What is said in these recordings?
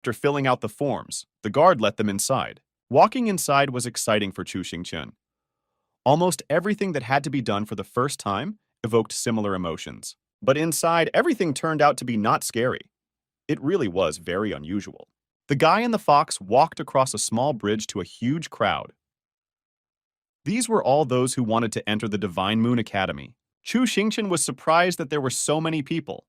After filling out the forms, the guard let them inside. Walking inside was exciting for Chu Xingchen. Almost everything that had to be done for the first time evoked similar emotions. But inside, everything turned out to be not scary. It really was very unusual. The guy and the fox walked across a small bridge to a huge crowd. These were all those who wanted to enter the Divine Moon Academy. Chu Xingchen was surprised that there were so many people.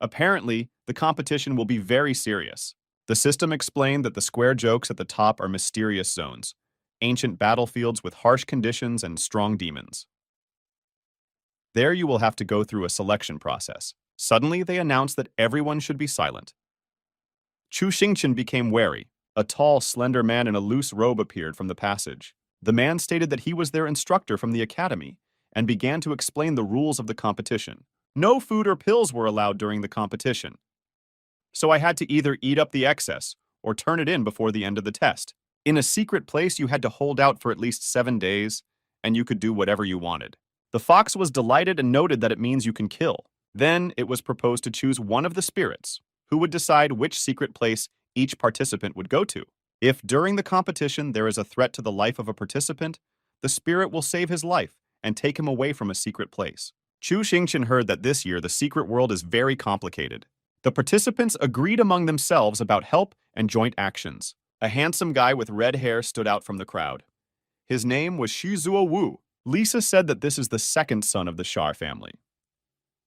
Apparently, the competition will be very serious. The system explained that the square jokes at the top are mysterious zones, ancient battlefields with harsh conditions and strong demons. There you will have to go through a selection process. Suddenly, they announced that everyone should be silent. Chu Xingchen became wary. A tall, slender man in a loose robe appeared from the passage. The man stated that he was their instructor from the academy and began to explain the rules of the competition. No food or pills were allowed during the competition. So I had to either eat up the excess or turn it in before the end of the test. In a secret place, you had to hold out for at least 7 days, and you could do whatever you wanted. The fox was delighted and noted that it means you can kill. Then it was proposed to choose one of the spirits, who would decide which secret place each participant would go to. If during the competition there is a threat to the life of a participant, the spirit will save his life and take him away from a secret place. Chu Xingchen heard that this year the secret world is very complicated. The participants agreed among themselves about help and joint actions. A handsome guy with red hair stood out from the crowd. His name was Shizuo Wu. Lisa said that this is the second son of the Shar family.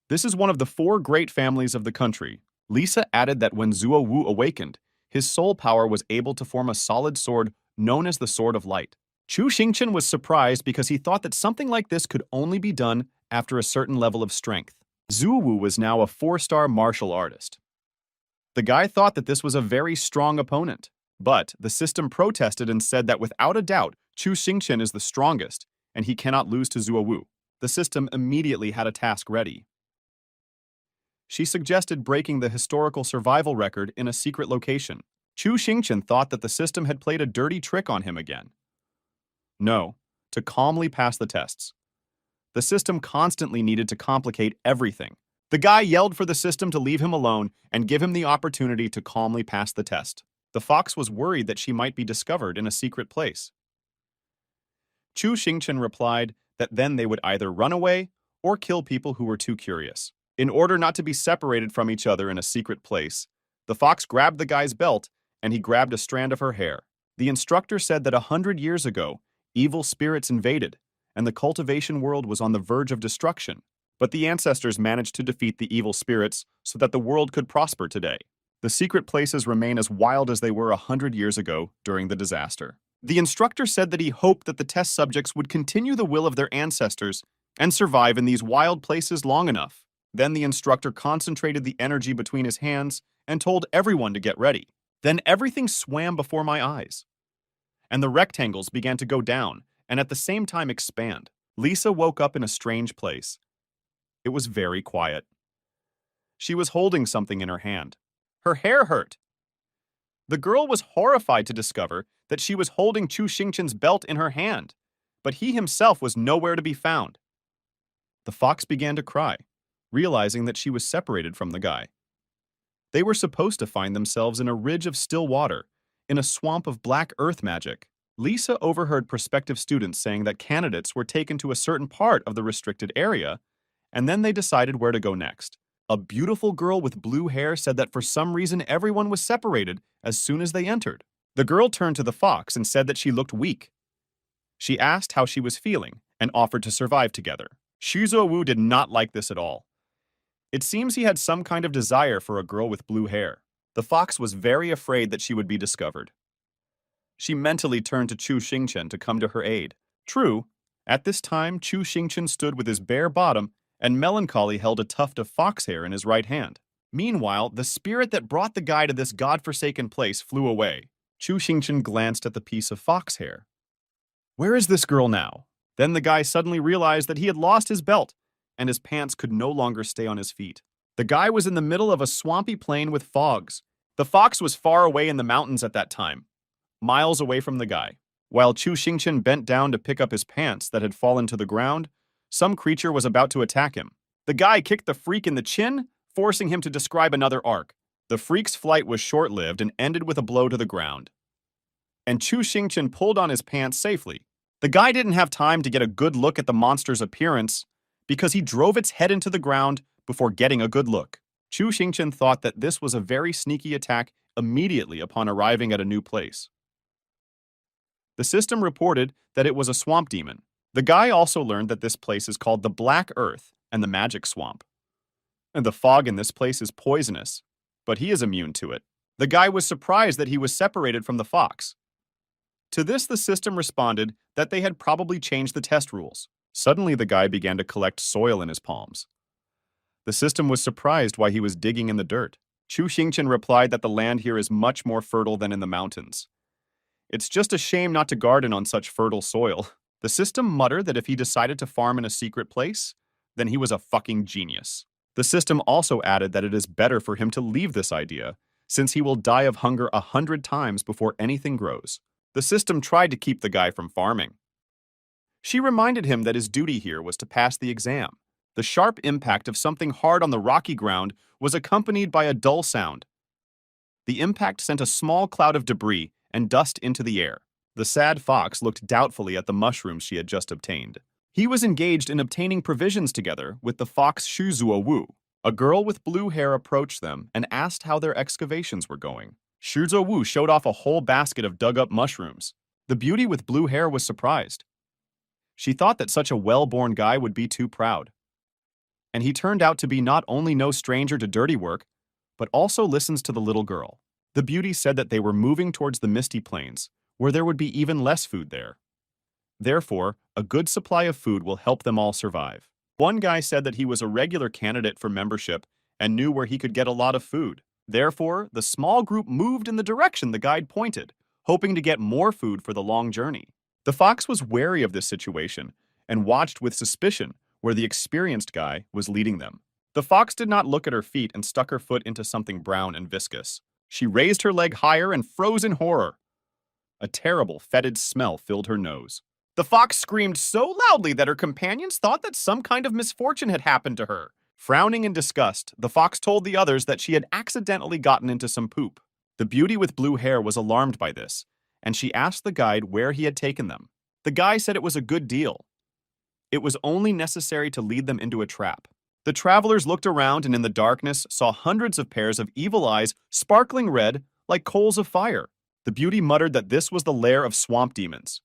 This is one of the 4 great families of the country. Lisa added that when Zuo Wu awakened, his soul power was able to form a solid sword known as the Sword of Light. Chu Xingchen was surprised because he thought that something like this could only be done after a certain level of strength. Zuo Wu was now a 4-star martial artist. The guy thought that this was a very strong opponent, but the system protested and said that without a doubt, Chu Xingchen is the strongest, and he cannot lose to Zuo Wu. The system immediately had a task ready. She suggested breaking the historical survival record in a secret location. Chu Xingchen thought that the system had played a dirty trick on him again. No, to calmly pass the tests. The system constantly needed to complicate everything. The guy yelled for the system to leave him alone and give him the opportunity to calmly pass the test. The fox was worried that she might be discovered in a secret place. Chu Xingchen replied that then they would either run away or kill people who were too curious. In order not to be separated from each other in a secret place, the fox grabbed the guy's belt and he grabbed a strand of her hair. The instructor said that 100 years ago, evil spirits invaded, and the cultivation world was on the verge of destruction. But the ancestors managed to defeat the evil spirits so that the world could prosper today. The secret places remain as wild as they were 100 years ago during the disaster. The instructor said that he hoped that the test subjects would continue the will of their ancestors and survive in these wild places long enough. Then the instructor concentrated the energy between his hands and told everyone to get ready. Then everything swam before my eyes, and the rectangles began to go down and at the same time expand. Lisa woke up in a strange place. It was very quiet. She was holding something in her hand. Her hair hurt. The girl was horrified to discover that she was holding Chu Xingchen's belt in her hand, but he himself was nowhere to be found. The fox began to cry, realizing that she was separated from the guy. They were supposed to find themselves in a ridge of still water, in a swamp of black earth magic. Lisa overheard prospective students saying that candidates were taken to a certain part of the restricted area, and then they decided where to go next. A beautiful girl with blue hair said that for some reason everyone was separated as soon as they entered. The girl turned to the fox and said that she looked weak. She asked how she was feeling and offered to survive together. Shizuo Wu did not like this at all. It seems he had some kind of desire for a girl with blue hair. The fox was very afraid that she would be discovered. She mentally turned to Chu Xingchen to come to her aid. True, at this time Chu Xingchen stood with his bare bottom and melancholy held a tuft of fox hair in his right hand. Meanwhile, the spirit that brought the guy to this godforsaken place flew away. Chu Xingchen glanced at the piece of fox hair. Where is this girl now? Then the guy suddenly realized that he had lost his belt, and his pants could no longer stay on his feet. The guy was in the middle of a swampy plain with fogs. The fox was far away in the mountains at that time, miles away from the guy. While Chu Xingchen bent down to pick up his pants that had fallen to the ground, some creature was about to attack him. The guy kicked the freak in the chin, forcing him to describe another arc. The freak's flight was short-lived and ended with a blow to the ground, and Chu Xingqian pulled on his pants safely. The guy didn't have time to get a good look at the monster's appearance because he drove its head into the ground before getting a good look. Chu Xingqian thought that this was a very sneaky attack immediately upon arriving at a new place. The system reported that it was a swamp demon. The guy also learned that this place is called the Black Earth and the Magic Swamp. And the fog in this place is poisonous, but he is immune to it. The guy was surprised that he was separated from the fox. To this, the system responded that they had probably changed the test rules. Suddenly, the guy began to collect soil in his palms. The system was surprised why he was digging in the dirt. Chu Xingqian replied that the land here is much more fertile than in the mountains. It's just a shame not to garden on such fertile soil. The system muttered that if he decided to farm in a secret place, then he was a fucking genius. The system also added that it is better for him to leave this idea, since he will die of hunger 100 times before anything grows. The system tried to keep the guy from farming. She reminded him that his duty here was to pass the exam. The sharp impact of something hard on the rocky ground was accompanied by a dull sound. The impact sent a small cloud of debris and dust into the air. The sad fox looked doubtfully at the mushrooms she had just obtained. He was engaged in obtaining provisions together with the fox Shu Zuowu. A girl with blue hair approached them and asked how their excavations were going. Shu Zuowu showed off a whole basket of dug-up mushrooms. The beauty with blue hair was surprised. She thought that such a well-born guy would be too proud. And he turned out to be not only no stranger to dirty work, but also listens to the little girl. The beauty said that they were moving towards the misty plains, where there would be even less food there. Therefore, a good supply of food will help them all survive. One guy said that he was a regular candidate for membership and knew where he could get a lot of food. Therefore, the small group moved in the direction the guide pointed, hoping to get more food for the long journey. The fox was wary of this situation and watched with suspicion where the experienced guy was leading them. The fox did not look at her feet and stuck her foot into something brown and viscous. She raised her leg higher and froze in horror. A terrible, fetid smell filled her nose. The fox screamed so loudly that her companions thought that some kind of misfortune had happened to her. Frowning in disgust, the fox told the others that she had accidentally gotten into some poop. The beauty with blue hair was alarmed by this, and she asked the guide where he had taken them. The guy said it was a good deal. It was only necessary to lead them into a trap. The travelers looked around and in the darkness saw hundreds of pairs of evil eyes sparkling red like coals of fire. The beauty muttered that this was the lair of swamp demons.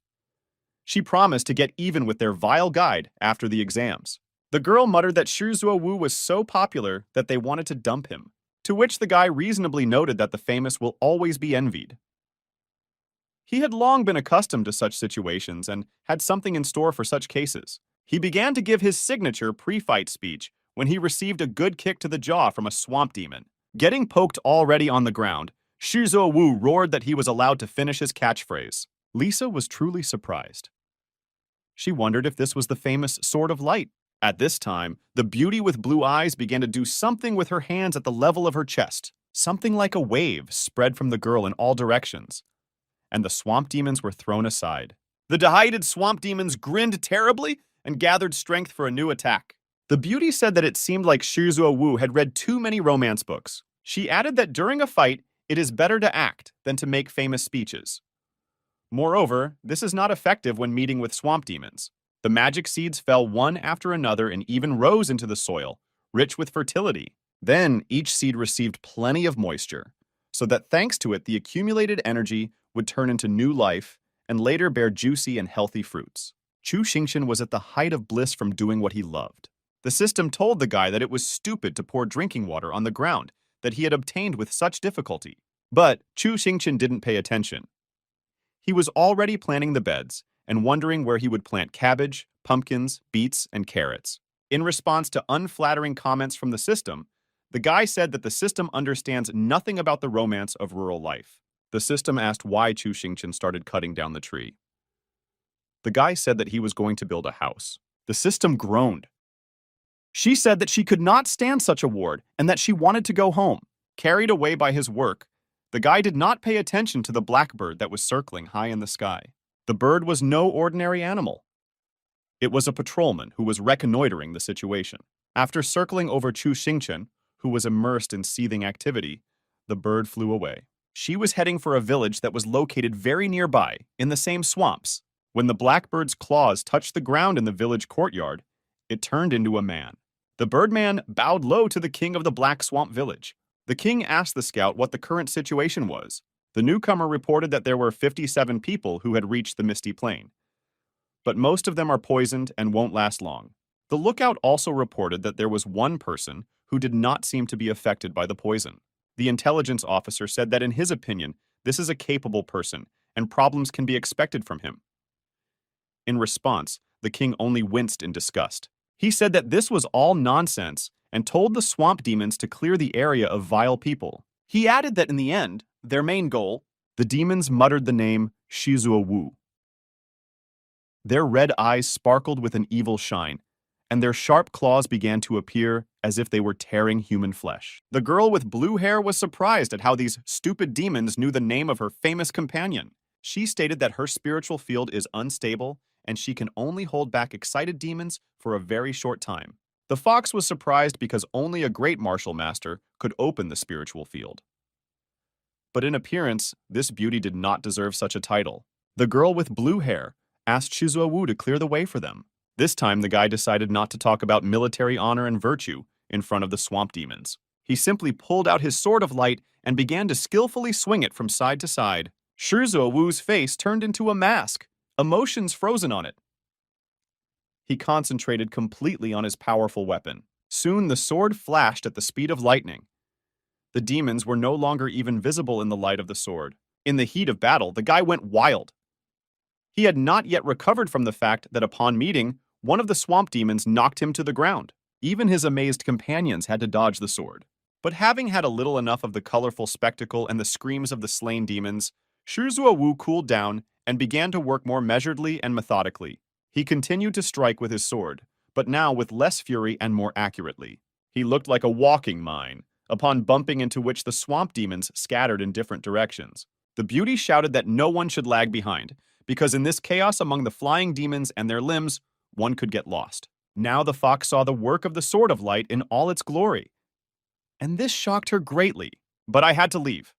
She promised to get even with their vile guide after the exams. The girl muttered that Shu Zuowu was so popular that they wanted to dump him, to which the guy reasonably noted that the famous will always be envied. He had long been accustomed to such situations and had something in store for such cases. He began to give his signature pre-fight speech when he received a good kick to the jaw from a swamp demon. Getting poked already on the ground, Shu Zuowu roared that he was allowed to finish his catchphrase. Lisa was truly surprised. She wondered if this was the famous Sword of Light. At this time, the beauty with blue eyes began to do something with her hands at the level of her chest. Something like a wave spread from the girl in all directions, and the swamp demons were thrown aside. The dehydrated swamp demons grinned terribly and gathered strength for a new attack. The beauty said that it seemed like Shu Zuowu had read too many romance books. She added that during a fight, it is better to act than to make famous speeches. Moreover, this is not effective when meeting with swamp demons. The magic seeds fell one after another and even rose into the soil, rich with fertility. Then each seed received plenty of moisture, so that thanks to it the accumulated energy would turn into new life and later bear juicy and healthy fruits. Chu Xingqian was at the height of bliss from doing what he loved. The system told the guy that it was stupid to pour drinking water on the ground that he had obtained with such difficulty. But Chu Xingqian didn't pay attention. He was already planning the beds and wondering where he would plant cabbage, pumpkins, beets, and carrots. In response to unflattering comments from the system, the guy said that the system understands nothing about the romance of rural life. The system asked why Chu Xingqian started cutting down the tree. The guy said that he was going to build a house. The system groaned. She said that she could not stand such a ward and that she wanted to go home. Carried away by his work, the guy did not pay attention to the blackbird that was circling high in the sky. The bird was no ordinary animal. It was a patrolman who was reconnoitering the situation. After circling over Chu Xingqian, who was immersed in seething activity, the bird flew away. She was heading for a village that was located very nearby, in the same swamps. When the blackbird's claws touched the ground in the village courtyard, it turned into a man. The birdman bowed low to the king of the Black Swamp village. The king asked the scout what the current situation was. The newcomer reported that there were 57 people who had reached the Misty Plain, but most of them are poisoned and won't last long. The lookout also reported that there was one person who did not seem to be affected by the poison. The intelligence officer said that in his opinion, this is a capable person, and problems can be expected from him. In response, the king only winced in disgust. He said that this was all nonsense and told the swamp demons to clear the area of vile people. He added that in the end, their main goal, the demons muttered the name Shizuo Wu. Their red eyes sparkled with an evil shine, and their sharp claws began to appear as if they were tearing human flesh. The girl with blue hair was surprised at how these stupid demons knew the name of her famous companion. She stated that her spiritual field is unstable and she can only hold back excited demons for a very short time. The fox was surprised because only a great martial master could open the spiritual field. But in appearance, this beauty did not deserve such a title. The girl with blue hair asked Shizuo Wu to clear the way for them. This time, the guy decided not to talk about military honor and virtue in front of the swamp demons. He simply pulled out his sword of light and began to skillfully swing it from side to side. Shizuo Wu's face turned into a mask, emotions frozen on it. He concentrated completely on his powerful weapon. Soon the sword flashed at the speed of lightning. The demons were no longer even visible in the light of the sword. In the heat of battle, the guy went wild. He had not yet recovered from the fact that upon meeting, one of the swamp demons knocked him to the ground. Even his amazed companions had to dodge the sword. But having had a little enough of the colorful spectacle and the screams of the slain demons, Shizuo Wu cooled down and began to work more measuredly and methodically. He continued to strike with his sword, but now with less fury and more accurately. He looked like a walking mine, upon bumping into which the swamp demons scattered in different directions. The beauty shouted that no one should lag behind, because in this chaos among the flying demons and their limbs, one could get lost. Now the fox saw the work of the Sword of Light in all its glory. And this shocked her greatly, but I had to leave.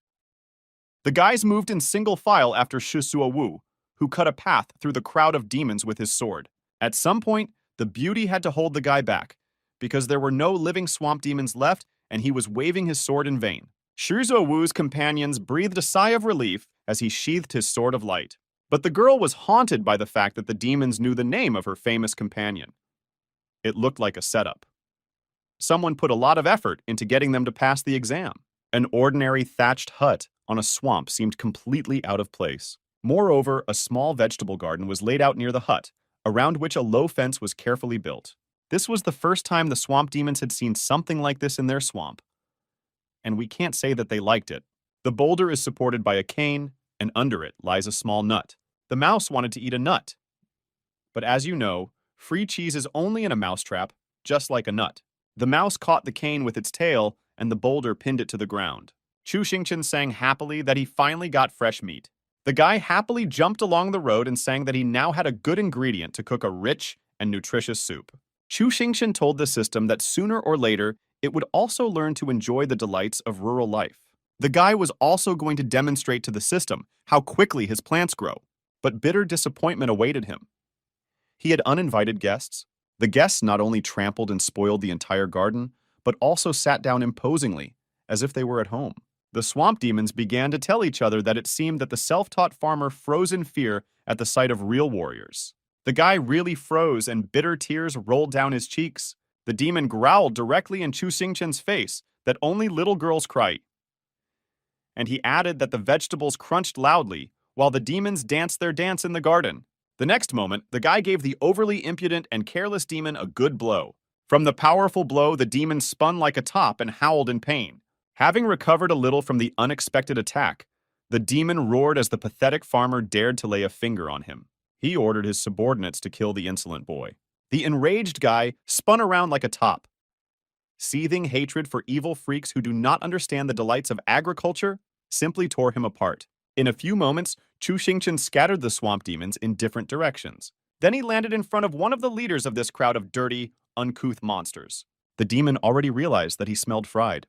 The guys moved in single file after Shizuo Wu, who cut a path through the crowd of demons with his sword. At some point, the beauty had to hold the guy back, because there were no living swamp demons left and he was waving his sword in vain. Shizuo Wu's companions breathed a sigh of relief as he sheathed his Sword of Light. But the girl was haunted by the fact that the demons knew the name of her famous companion. It looked like a setup. Someone put a lot of effort into getting them to pass the exam. An ordinary thatched hut on a swamp seemed completely out of place. Moreover, a small vegetable garden was laid out near the hut, around which a low fence was carefully built. This was the first time the swamp demons had seen something like this in their swamp, and we can't say that they liked it. The boulder is supported by a cane, and under it lies a small nut. The mouse wanted to eat a nut. But as you know, free cheese is only in a mousetrap, just like a nut. The mouse caught the cane with its tail, and the boulder pinned it to the ground. Chu Xingchen sang happily that he finally got fresh meat. The guy happily jumped along the road and sang that he now had a good ingredient to cook a rich and nutritious soup. Chu Xingchen told the system that sooner or later, it would also learn to enjoy the delights of rural life. The guy was also going to demonstrate to the system how quickly his plants grow. But bitter disappointment awaited him. He had uninvited guests. The guests not only trampled and spoiled the entire garden, but also sat down imposingly, as if they were at home. The swamp demons began to tell each other that it seemed that the self-taught farmer froze in fear at the sight of real warriors. The guy really froze and bitter tears rolled down his cheeks. The demon growled directly in Chu Xingchen's face that only little girls cry. And he added that the vegetables crunched loudly, while the demons danced their dance in the garden. The next moment, the guy gave the overly impudent and careless demon a good blow. From the powerful blow, the demon spun like a top and howled in pain. Having recovered a little from the unexpected attack, the demon roared as the pathetic farmer dared to lay a finger on him. He ordered his subordinates to kill the insolent boy. The enraged guy spun around like a top. Seething hatred for evil freaks who do not understand the delights of agriculture simply tore him apart. In a few moments, Chu Xingchen scattered the swamp demons in different directions. Then he landed in front of one of the leaders of this crowd of dirty, uncouth monsters. The demon already realized that he smelled fried.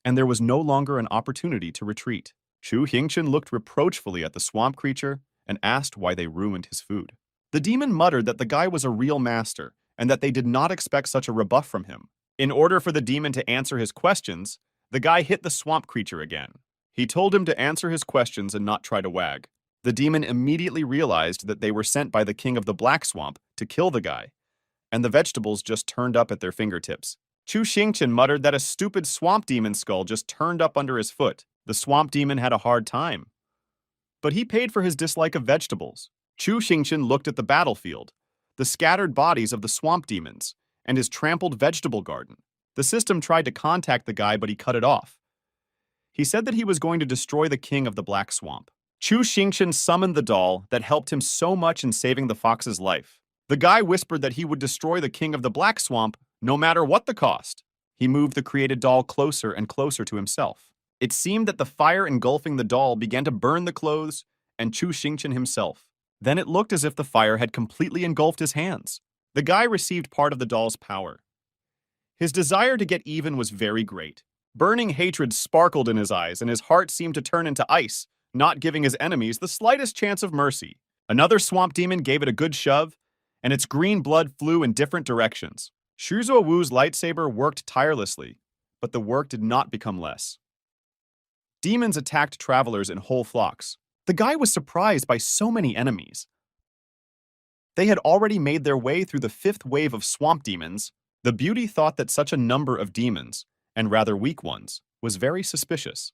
and there was no longer an opportunity to retreat. Chu Hingchen looked reproachfully at the swamp creature and asked why they ruined his food. The demon muttered that the guy was a real master and that they did not expect such a rebuff from him. In order for the demon to answer his questions, the guy hit the swamp creature again. He told him to answer his questions and not try to wag. The demon immediately realized that they were sent by the king of the Black Swamp to kill the guy, and the vegetables just turned up at their fingertips. Chu Xingchen muttered that a stupid swamp demon skull just turned up under his foot. The swamp demon had a hard time, but he paid for his dislike of vegetables. Chu Xingchen looked at the battlefield, the scattered bodies of the swamp demons, and his trampled vegetable garden. The system tried to contact the guy, but he cut it off. He said that he was going to destroy the king of the Black Swamp. Chu Xingchen summoned the doll that helped him so much in saving the fox's life. The guy whispered that he would destroy the king of the Black Swamp no matter what the cost. He moved the created doll closer and closer to himself. It seemed that the fire engulfing the doll began to burn the clothes and Chu Xingchen himself. Then it looked as if the fire had completely engulfed his hands. The guy received part of the doll's power. His desire to get even was very great. Burning hatred sparkled in his eyes, and his heart seemed to turn into ice, not giving his enemies the slightest chance of mercy. Another swamp demon gave it a good shove, and its green blood flew in different directions. Shuzo Wu's lightsaber worked tirelessly, but the work did not become less. Demons attacked travelers in whole flocks. The guy was surprised by so many enemies. They had already made their way through the fifth wave of swamp demons. The beauty thought that such a number of demons, and rather weak ones, was very suspicious.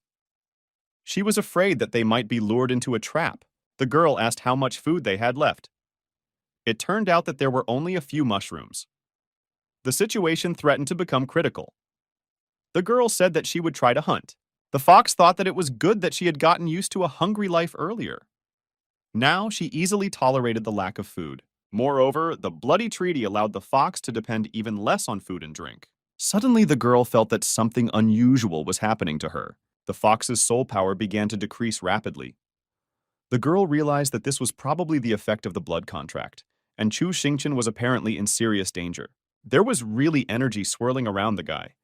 She was afraid that they might be lured into a trap. The girl asked how much food they had left. It turned out that there were only a few mushrooms. The situation threatened to become critical. The girl said that she would try to hunt. The fox thought that it was good that she had gotten used to a hungry life earlier. Now she easily tolerated the lack of food. Moreover, the bloody treaty allowed the fox to depend even less on food and drink. Suddenly, the girl felt that something unusual was happening to her. The fox's soul power began to decrease rapidly. The girl realized that this was probably the effect of the blood contract, and Chu Xingchen was apparently in serious danger. There was really energy swirling around the guy.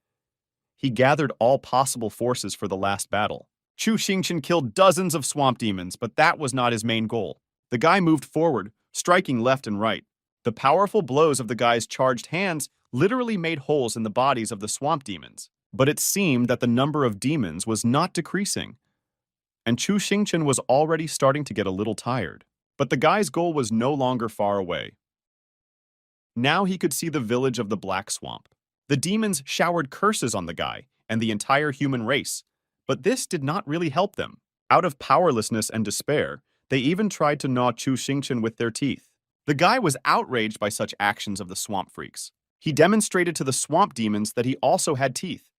He gathered all possible forces for the last battle. Chu Xingchen killed dozens of swamp demons, but that was not his main goal. The guy moved forward, striking left and right. The powerful blows of the guy's charged hands literally made holes in the bodies of the swamp demons. But it seemed that the number of demons was not decreasing, and Chu Xingchen was already starting to get a little tired. But the guy's goal was no longer far away. Now he could see the village of the Black Swamp. The demons showered curses on the guy and the entire human race, but this did not really help them. Out of powerlessness and despair, they even tried to gnaw Chu Xingchen with their teeth. The guy was outraged by such actions of the swamp freaks. He demonstrated to the swamp demons that he also had teeth,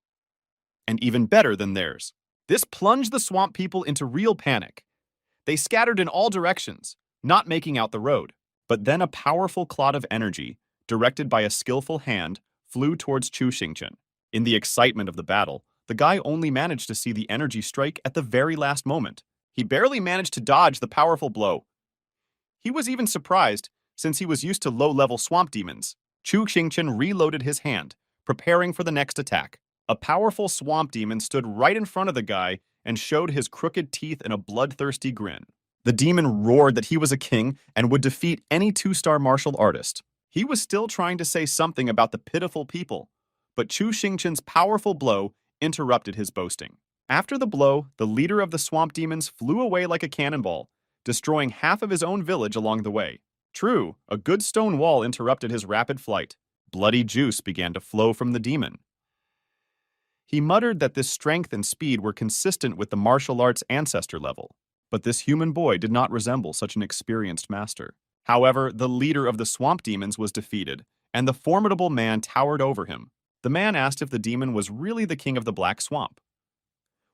and even better than theirs. This plunged the swamp people into real panic. They scattered in all directions, not making out the road. But then a powerful clot of energy, directed by a skillful hand, flew towards Chu Xingchen. In the excitement of the battle, the guy only managed to see the energy strike at the very last moment. He barely managed to dodge the powerful blow. He was even surprised, since he was used to low-level swamp demons. Chu Xingchen reloaded his hand, preparing for the next attack. A powerful swamp demon stood right in front of the guy and showed his crooked teeth in a bloodthirsty grin. The demon roared that he was a king and would defeat any two-star martial artist. He was still trying to say something about the pitiful people, but Chu Xingchen's powerful blow interrupted his boasting. After the blow, the leader of the swamp demons flew away like a cannonball, destroying half of his own village along the way. True, a good stone wall interrupted his rapid flight. Bloody juice began to flow from the demon. He muttered that this strength and speed were consistent with the martial arts ancestor level, but this human boy did not resemble such an experienced master. However, the leader of the swamp demons was defeated, and the formidable man towered over him. The man asked if the demon was really the king of the Black Swamp.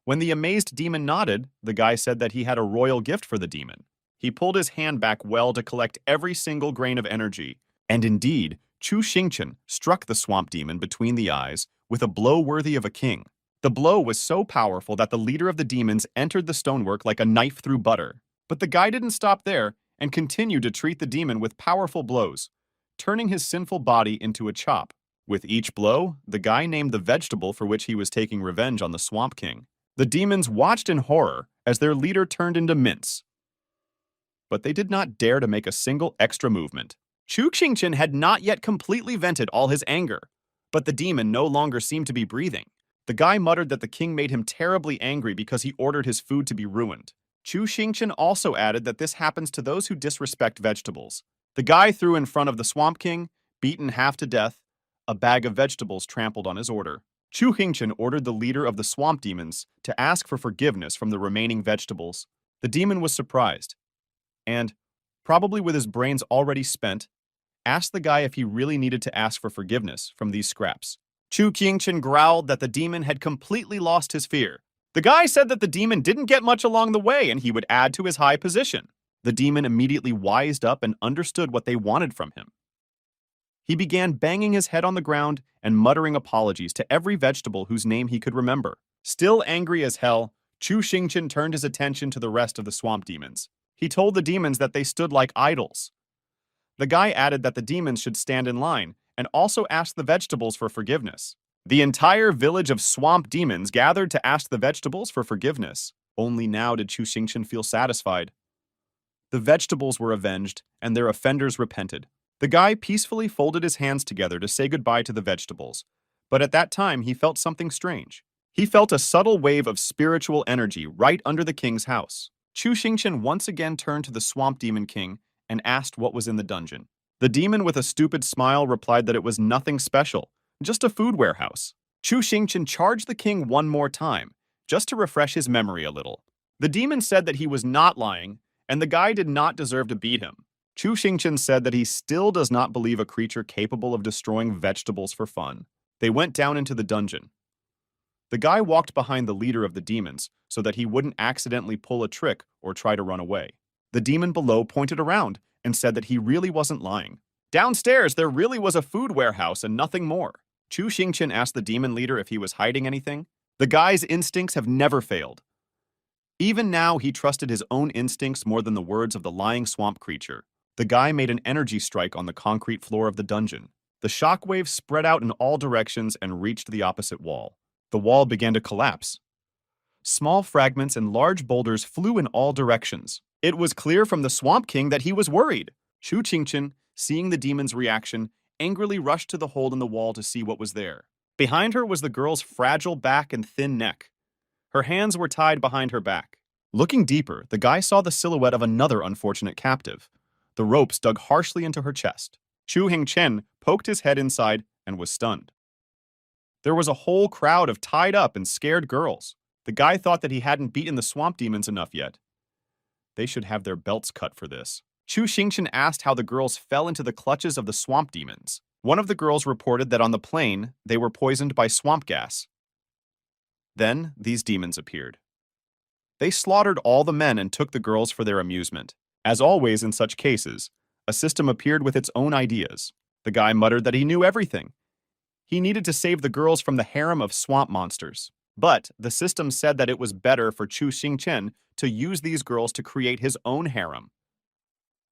When the amazed demon nodded, the guy said that he had a royal gift for the demon. He pulled his hand back well to collect every single grain of energy, and indeed, Chu Xingchen struck the swamp demon between the eyes with a blow worthy of a king. The blow was so powerful that the leader of the demons entered the stonework like a knife through butter. But the guy didn't stop there and continued to treat the demon with powerful blows, turning his sinful body into a chop. With each blow, the guy named the vegetable for which he was taking revenge on the Swamp King. The demons watched in horror as their leader turned into mince, but they did not dare to make a single extra movement. Chu Xingqian had not yet completely vented all his anger, but the demon no longer seemed to be breathing. The guy muttered that the king made him terribly angry because he ordered his food to be ruined. Chu Xingqian also added that this happens to those who disrespect vegetables. The guy threw in front of the Swamp King, beaten half to death, a bag of vegetables trampled on his order. Chu Xingqian ordered the leader of the swamp demons to ask for forgiveness from the remaining vegetables. The demon was surprised, and, probably with his brains already spent, asked the guy if he really needed to ask for forgiveness from these scraps. Chu Xingqian growled that the demon had completely lost his fear. The guy said that the demon didn't get much along the way and he would add to his high position. The demon immediately wised up and understood what they wanted from him. He began banging his head on the ground and muttering apologies to every vegetable whose name he could remember. Still angry as hell, Chu Xingqian turned his attention to the rest of the swamp demons. He told the demons that they stood like idols. The guy added that the demons should stand in line and also asked the vegetables for forgiveness. The entire village of swamp demons gathered to ask the vegetables for forgiveness. Only now did Chu Xingqian feel satisfied. The vegetables were avenged, and their offenders repented. The guy peacefully folded his hands together to say goodbye to the vegetables, but at that time he felt something strange. He felt a subtle wave of spiritual energy right under the king's house. Chu Xingqian once again turned to the swamp demon king and asked what was in the dungeon. The demon with a stupid smile replied that it was nothing special, just a food warehouse. Chu Xingqian charged the king one more time, just to refresh his memory a little. The demon said that he was not lying, and the guy did not deserve to beat him. Chu Xingqian said that he still does not believe a creature capable of destroying vegetables for fun. They went down into the dungeon. The guy walked behind the leader of the demons so that he wouldn't accidentally pull a trick or try to run away. The demon below pointed around and said that he really wasn't lying. Downstairs, there really was a food warehouse and nothing more. Chu Xingqian asked the demon leader if he was hiding anything. The guy's instincts have never failed. Even now, he trusted his own instincts more than the words of the lying swamp creature. The guy made an energy strike on the concrete floor of the dungeon. The shockwaves spread out in all directions and reached the opposite wall. The wall began to collapse. Small fragments and large boulders flew in all directions. It was clear from the Swamp King that he was worried. Chu Xingqian, seeing the demon's reaction, angrily rushed to the hole in the wall to see what was there. Behind her was the girl's fragile back and thin neck. Her hands were tied behind her back. Looking deeper, the guy saw the silhouette of another unfortunate captive. The ropes dug harshly into her chest. Chu Xingqian poked his head inside and was stunned. There was a whole crowd of tied-up and scared girls. The guy thought that he hadn't beaten the swamp demons enough yet. They should have their belts cut for this. Chu Xingqian asked how the girls fell into the clutches of the swamp demons. One of the girls reported that on the plane, they were poisoned by swamp gas. Then, these demons appeared. They slaughtered all the men and took the girls for their amusement. As always in such cases, a system appeared with its own ideas. The guy muttered that he knew everything. He needed to save the girls from the harem of swamp monsters. But the system said that it was better for Chu Xingqian to use these girls to create his own harem.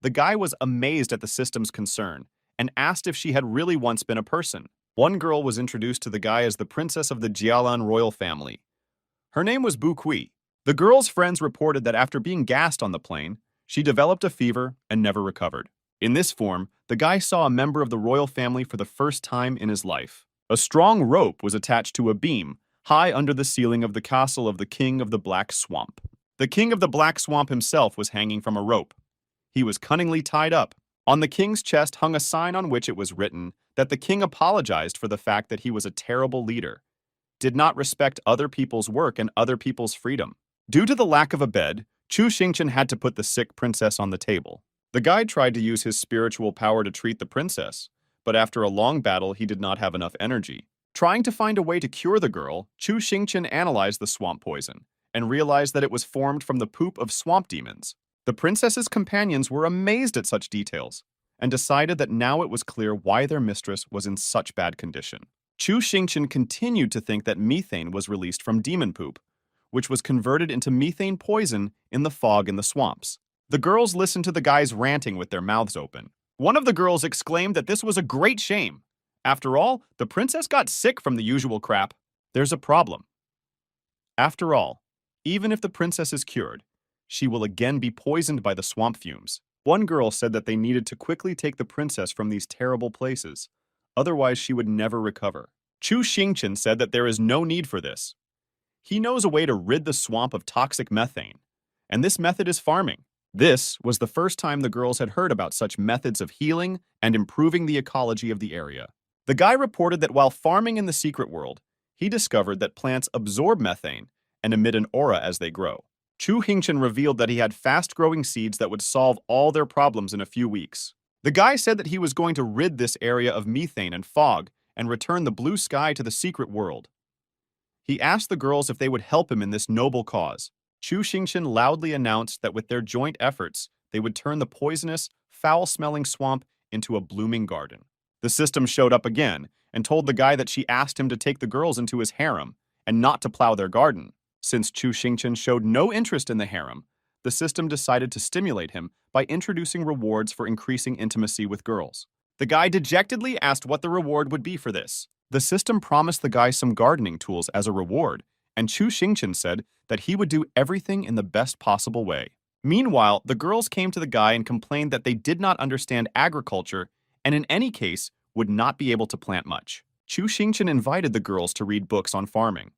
The guy was amazed at the system's concern and asked if she had really once been a person. One girl was introduced to the guy as the princess of the Jialan royal family. Her name was Bu Kui. The girl's friends reported that after being gassed on the plane, she developed a fever and never recovered. In this form, the guy saw a member of the royal family for the first time in his life. A strong rope was attached to a beam high under the ceiling of the castle of the King of the Black Swamp. The King of the Black Swamp himself was hanging from a rope. He was cunningly tied up. On the king's chest hung a sign on which it was written that the king apologized for the fact that he was a terrible leader, did not respect other people's work and other people's freedom. Due to the lack of a bed, Chu Xingqian had to put the sick princess on the table. The guide tried to use his spiritual power to treat the princess, but after a long battle, he did not have enough energy. Trying to find a way to cure the girl, Chu Xingqian analyzed the swamp poison and realized that it was formed from the poop of swamp demons. The princess's companions were amazed at such details and decided that now it was clear why their mistress was in such bad condition. Chu Xingqian continued to think that methane was released from demon poop, which was converted into methane poison in the fog in the swamps. The girls listened to the guys ranting with their mouths open. One of the girls exclaimed that this was a great shame. After all, the princess got sick from the usual crap. There's a problem. After all, even if the princess is cured, she will again be poisoned by the swamp fumes. One girl said that they needed to quickly take the princess from these terrible places, otherwise she would never recover. Chu Xingchen said that there is no need for this. He knows a way to rid the swamp of toxic methane, and this method is farming. This was the first time the girls had heard about such methods of healing and improving the ecology of the area. The guy reported that while farming in the secret world, he discovered that plants absorb methane and emit an aura as they grow. Chu Hingchen revealed that he had fast-growing seeds that would solve all their problems in a few weeks. The guy said that he was going to rid this area of methane and fog and return the blue sky to the secret world. He asked the girls if they would help him in this noble cause. Chu Xingchen loudly announced that with their joint efforts, they would turn the poisonous, foul-smelling swamp into a blooming garden. The system showed up again and told the guy that she asked him to take the girls into his harem and not to plow their garden. Since Chu Xingchen showed no interest in the harem, the system decided to stimulate him by introducing rewards for increasing intimacy with girls. The guy dejectedly asked what the reward would be for this. The system promised the guy some gardening tools as a reward, and Chu Xingchen said that he would do everything in the best possible way. Meanwhile, the girls came to the guy and complained that they did not understand agriculture and in any case would not be able to plant much. Chu Xingchen invited the girls to read books on farming.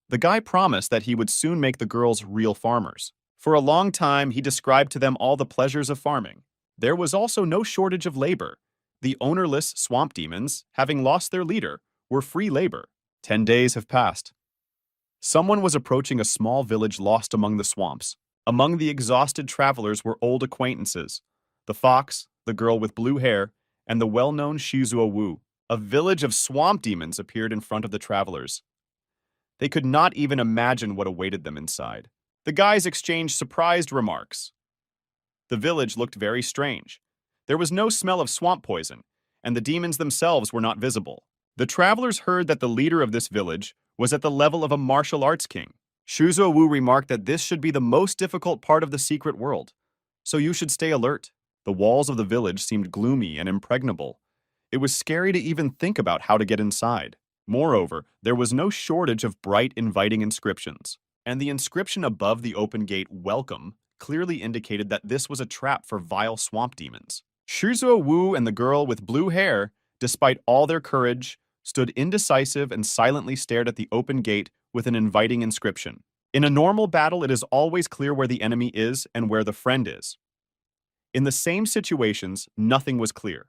The guy promised that he would soon make the girls real farmers. For a long time, he described to them all the pleasures of farming. There was also no shortage of labor. The ownerless swamp demons, having lost their leader, were free labor. 10 days have passed. Someone was approaching a small village lost among the swamps. Among the exhausted travelers were old acquaintances, the fox, the girl with blue hair, and the well-known Shizuo Wu. A village of swamp demons appeared in front of the travelers. They could not even imagine what awaited them inside. The guys exchanged surprised remarks. The village looked very strange. There was no smell of swamp poison, and the demons themselves were not visible. The travelers heard that the leader of this village was at the level of a martial arts king. Shizuo Wu remarked that this should be the most difficult part of the secret world, so you should stay alert. The walls of the village seemed gloomy and impregnable. It was scary to even think about how to get inside. Moreover, there was no shortage of bright, inviting inscriptions, and the inscription above the open gate, "Welcome," clearly indicated that this was a trap for vile swamp demons. Shizuo Wu and the girl with blue hair, despite all their courage, stood indecisive and silently stared at the open gate with an inviting inscription. In a normal battle, it is always clear where the enemy is and where the friend is. In the same situations, nothing was clear,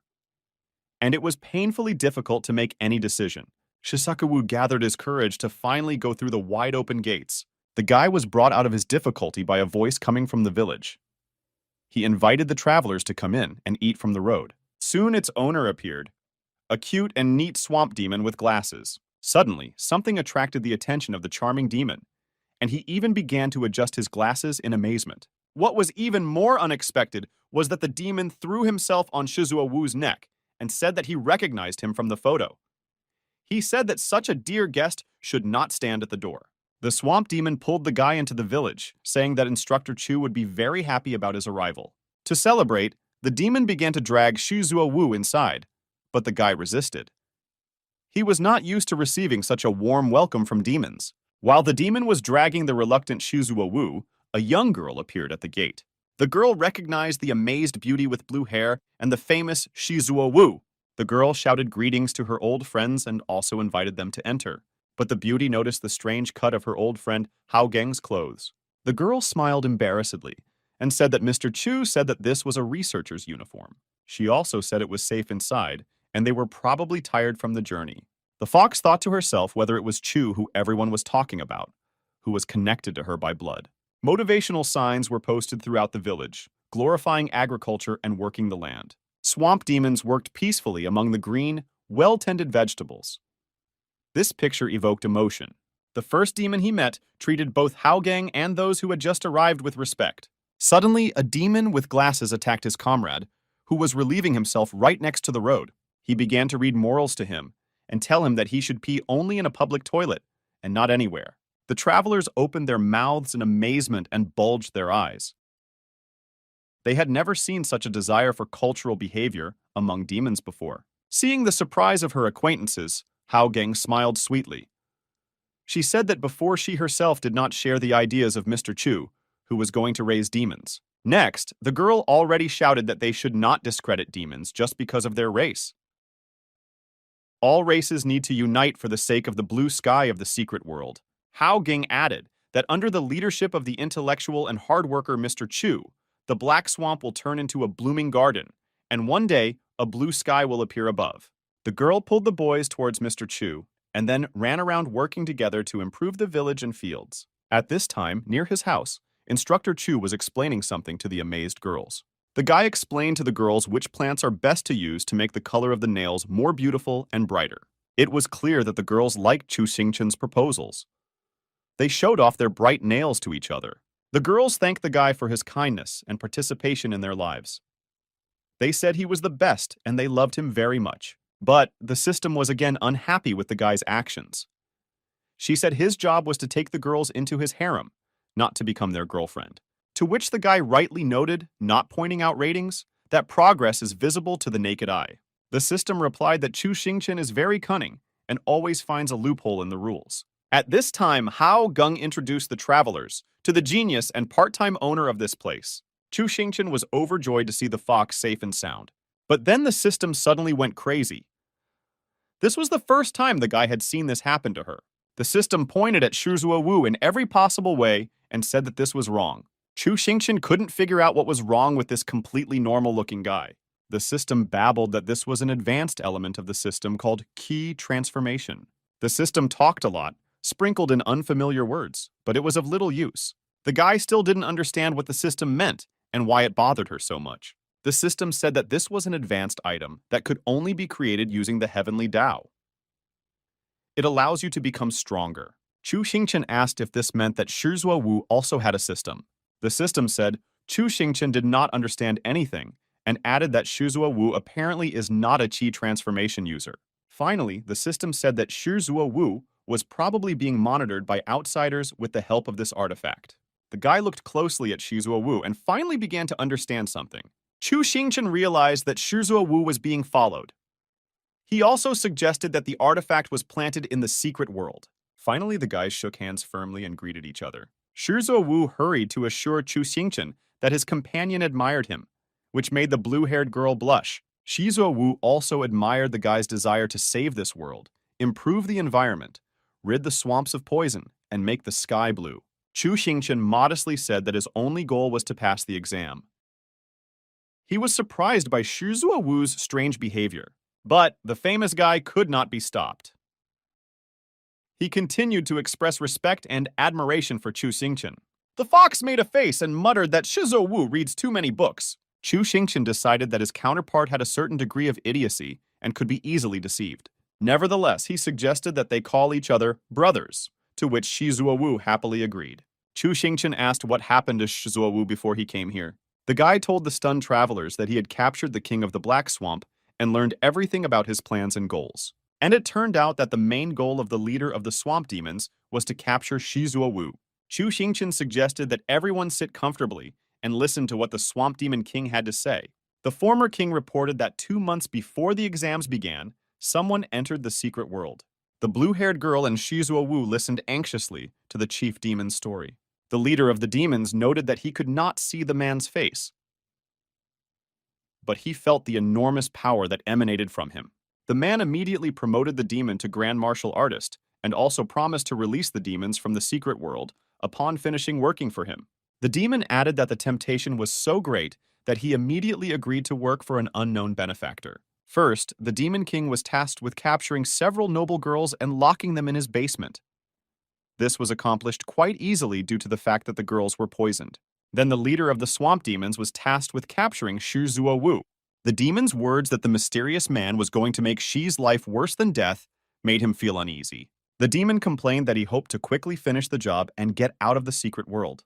and it was painfully difficult to make any decision. Shisaku gathered his courage to finally go through the wide-open gates. The guy was brought out of his difficulty by a voice coming from the village. He invited the travelers to come in and eat from the road. Soon its owner appeared, a cute and neat swamp demon with glasses. Suddenly, something attracted the attention of the charming demon, and he even began to adjust his glasses in amazement. What was even more unexpected was that the demon threw himself on Shizuo Wu's neck and said that he recognized him from the photo. He said that such a dear guest should not stand at the door. The swamp demon pulled the guy into the village, saying that Instructor Chu would be very happy about his arrival. To celebrate, the demon began to drag Shizuo Wu inside, but the guy resisted. He was not used to receiving such a warm welcome from demons. While the demon was dragging the reluctant Shizuo Wu, a young girl appeared at the gate. The girl recognized the amazed beauty with blue hair and the famous Shizuo Wu. The girl shouted greetings to her old friends and also invited them to enter. But the beauty noticed the strange cut of her old friend Hao Geng's clothes. The girl smiled embarrassedly and said that Mr. Chu said that this was a researcher's uniform. She also said it was safe inside, and they were probably tired from the journey. The fox thought to herself whether it was Chu who everyone was talking about, who was connected to her by blood. Motivational signs were posted throughout the village, glorifying agriculture and working the land. Swamp demons worked peacefully among the green, well-tended vegetables. This picture evoked emotion. The first demon he met treated both Hao Geng and those who had just arrived with respect. Suddenly, a demon with glasses attacked his comrade, who was relieving himself right next to the road. He began to read morals to him and tell him that he should pee only in a public toilet and not anywhere. The travelers opened their mouths in amazement and bulged their eyes. They had never seen such a desire for cultural behavior among demons before. Seeing the surprise of her acquaintances, Hao Gang smiled sweetly. She said that before she herself did not share the ideas of Mr. Chu, who was going to raise demons. Next, the girl already shouted that they should not discredit demons just because of their race. All races need to unite for the sake of the blue sky of the secret world. Hao Ging added that under the leadership of the intellectual and hard worker Mr. Chu, the Black Swamp will turn into a blooming garden, and one day, a blue sky will appear above. The girl pulled the boys towards Mr. Chu, and then ran around working together to improve the village and fields. At this time, near his house, Instructor Chu was explaining something to the amazed girls. The guy explained to the girls which plants are best to use to make the color of the nails more beautiful and brighter. It was clear that the girls liked Chu Xingchen's proposals. They showed off their bright nails to each other. The girls thanked the guy for his kindness and participation in their lives. They said he was the best and they loved him very much. But the system was again unhappy with the guy's actions. She said his job was to take the girls into his harem, not to become their girlfriend. To which the guy rightly noted, not pointing out ratings, that progress is visible to the naked eye. The system replied that Chu Xingchen is very cunning and always finds a loophole in the rules. At this time, Hao Gung introduced the travelers to the genius and part-time owner of this place. Chu Xingchen was overjoyed to see the fox safe and sound. But then the system suddenly went crazy. This was the first time the guy had seen this happen to her. The system pointed at Shizuo Wu in every possible way and said that this was wrong. Chu Xingchen couldn't figure out what was wrong with this completely normal-looking guy. The system babbled that this was an advanced element of the system called key transformation. The system talked a lot, sprinkled in unfamiliar words, but it was of little use. The guy still didn't understand what the system meant and why it bothered her so much. The system said that this was an advanced item that could only be created using the heavenly Tao. It allows you to become stronger. Chu Xingchen asked if this meant that Shizuo Wu also had a system. The system said Chu Xingchen did not understand anything and added that Shizuo Wu apparently is not a qi transformation user. Finally, the system said that Shizuo Wu was probably being monitored by outsiders with the help of this artifact. The guy looked closely at Shizuo Wu and finally began to understand something. Chu Xingchen realized that Shizuo Wu was being followed. He also suggested that the artifact was planted in the secret world. Finally, the guys shook hands firmly and greeted each other. Shizuo Wu hurried to assure Chu Xingchen that his companion admired him, which made the blue-haired girl blush. Shizuo Wu also admired the guy's desire to save this world, improve the environment, rid the swamps of poison, and make the sky blue. Chu Xingchen modestly said that his only goal was to pass the exam. He was surprised by Shizuo Wu's strange behavior, but the famous guy could not be stopped. He continued to express respect and admiration for Chu Xingchen. The fox made a face and muttered that Shizuo Wu reads too many books. Chu Xingchen decided that his counterpart had a certain degree of idiocy and could be easily deceived. Nevertheless, he suggested that they call each other brothers, to which Shizuo Wu happily agreed. Chu Xingchen asked what happened to Shizuo Wu before he came here. The guy told the stunned travelers that he had captured the king of the Black Swamp and learned everything about his plans and goals. And it turned out that the main goal of the leader of the swamp demons was to capture Shizuo Wu. Chu Xingchen suggested that everyone sit comfortably and listen to what the swamp demon king had to say. The former king reported that 2 months before the exams began, someone entered the secret world. The blue-haired girl and Shizuo Wu listened anxiously to the chief demon's story. The leader of the demons noted that he could not see the man's face, but he felt the enormous power that emanated from him. The man immediately promoted the demon to Grand Martial Artist and also promised to release the demons from the secret world upon finishing working for him. The demon added that the temptation was so great that he immediately agreed to work for an unknown benefactor. First, the Demon King was tasked with capturing several noble girls and locking them in his basement. This was accomplished quite easily due to the fact that the girls were poisoned. Then the leader of the swamp demons was tasked with capturing Shizuo Wu. The demon's words that the mysterious man was going to make Shi's life worse than death made him feel uneasy. The demon complained that he hoped to quickly finish the job and get out of the secret world.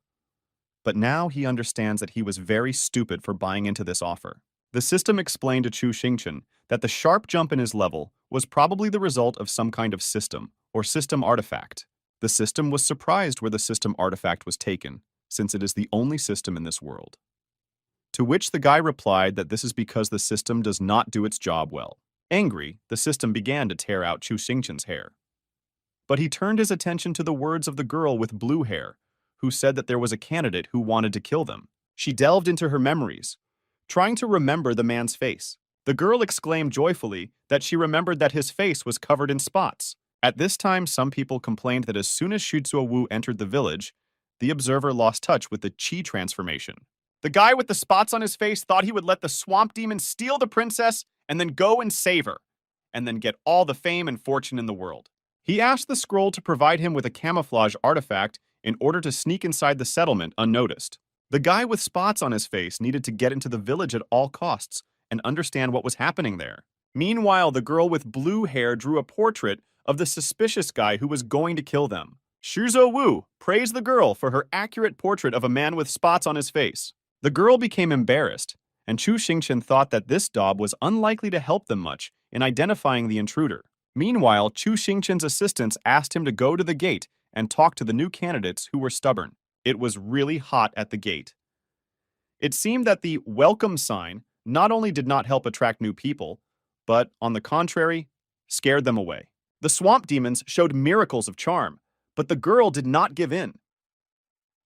But now he understands that he was very stupid for buying into this offer. The system explained to Chu Xingchen that the sharp jump in his level was probably the result of some kind of system or system artifact. The system was surprised where the system artifact was taken, since it is the only system in this world. To which the guy replied that this is because the system does not do its job well. Angry, the system began to tear out Chu Xingqian's hair. But he turned his attention to the words of the girl with blue hair, who said that there was a candidate who wanted to kill them. She delved into her memories, trying to remember the man's face. The girl exclaimed joyfully that she remembered that his face was covered in spots. At this time, some people complained that as soon as Shuzuo Wu entered the village, the observer lost touch with the qi transformation. The guy with the spots on his face thought he would let the swamp demon steal the princess and then go and save her, and then get all the fame and fortune in the world. He asked the scroll to provide him with a camouflage artifact in order to sneak inside the settlement unnoticed. The guy with spots on his face needed to get into the village at all costs and understand what was happening there. Meanwhile, the girl with blue hair drew a portrait of the suspicious guy who was going to kill them. Shuzuo Wu praised the girl for her accurate portrait of a man with spots on his face. The girl became embarrassed, and Chu Xingqian thought that this daub was unlikely to help them much in identifying the intruder. Meanwhile, Chu Xingqian's assistants asked him to go to the gate and talk to the new candidates who were stubborn. It was really hot at the gate. It seemed that the welcome sign not only did not help attract new people, but, on the contrary, scared them away. The swamp demons showed miracles of charm, but the girl did not give in.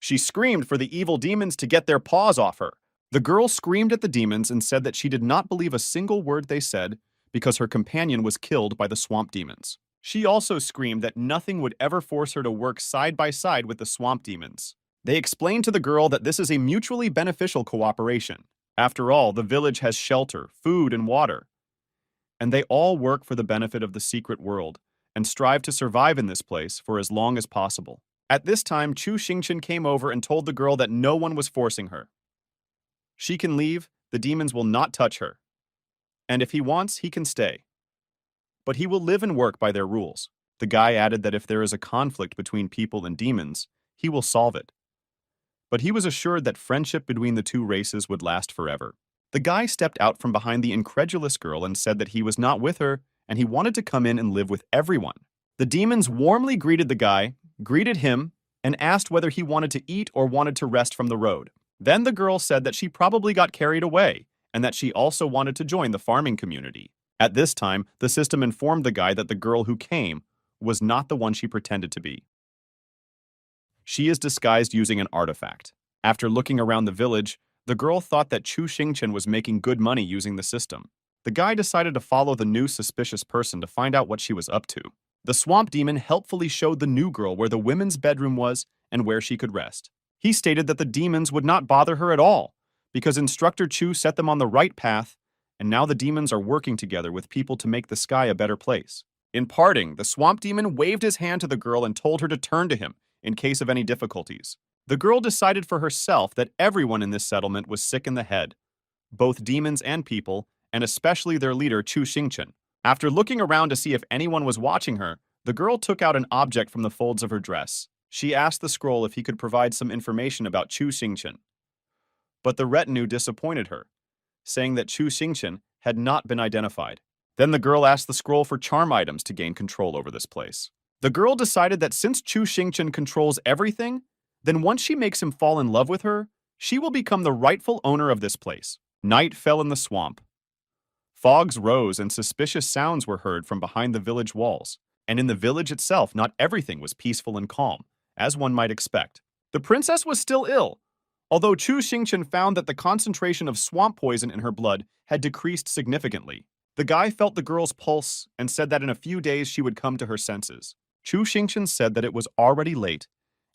She screamed for the evil demons to get their paws off her. The girl screamed at the demons and said that she did not believe a single word they said because her companion was killed by the swamp demons. She also screamed that nothing would ever force her to work side by side with the swamp demons. They explained to the girl that this is a mutually beneficial cooperation. After all, the village has shelter, food, and water, and they all work for the benefit of the secret world and strive to survive in this place for as long as possible. At this time, Chu Xingqian came over and told the girl that no one was forcing her. She can leave, the demons will not touch her. And if he wants, he can stay. But he will live and work by their rules. The guy added that if there is a conflict between people and demons, he will solve it. But he was assured that friendship between the two races would last forever. The guy stepped out from behind the incredulous girl and said that he was not with her and he wanted to come in and live with everyone. The demons warmly greeted the guy, greeted him, and asked whether he wanted to eat or wanted to rest from the road. Then the girl said that she probably got carried away and that she also wanted to join the farming community. At this time, the system informed the guy that the girl who came was not the one she pretended to be. She is disguised using an artifact. After looking around the village, the girl thought that Chu Xingqian was making good money using the system. The guy decided to follow the new suspicious person to find out what she was up to. The swamp demon helpfully showed the new girl where the women's bedroom was and where she could rest. He stated that the demons would not bother her at all, because Instructor Chu set them on the right path, and now the demons are working together with people to make the sky a better place. In parting, the swamp demon waved his hand to the girl and told her to turn to him in case of any difficulties. The girl decided for herself that everyone in this settlement was sick in the head, both demons and people, and especially their leader, Chu Xingqian. After looking around to see if anyone was watching her, the girl took out an object from the folds of her dress. She asked the scroll if he could provide some information about Chu Xingqian. But the retinue disappointed her, saying that Chu Xingqian had not been identified. Then the girl asked the scroll for charm items to gain control over this place. The girl decided that since Chu Xingqian controls everything, then once she makes him fall in love with her, she will become the rightful owner of this place. Night fell in the swamp. Fogs rose and suspicious sounds were heard from behind the village walls. And in the village itself, not everything was peaceful and calm, as one might expect. The princess was still ill, although Chu Xingqian found that the concentration of swamp poison in her blood had decreased significantly. The guy felt the girl's pulse and said that in a few days she would come to her senses. Chu Xingqian said that it was already late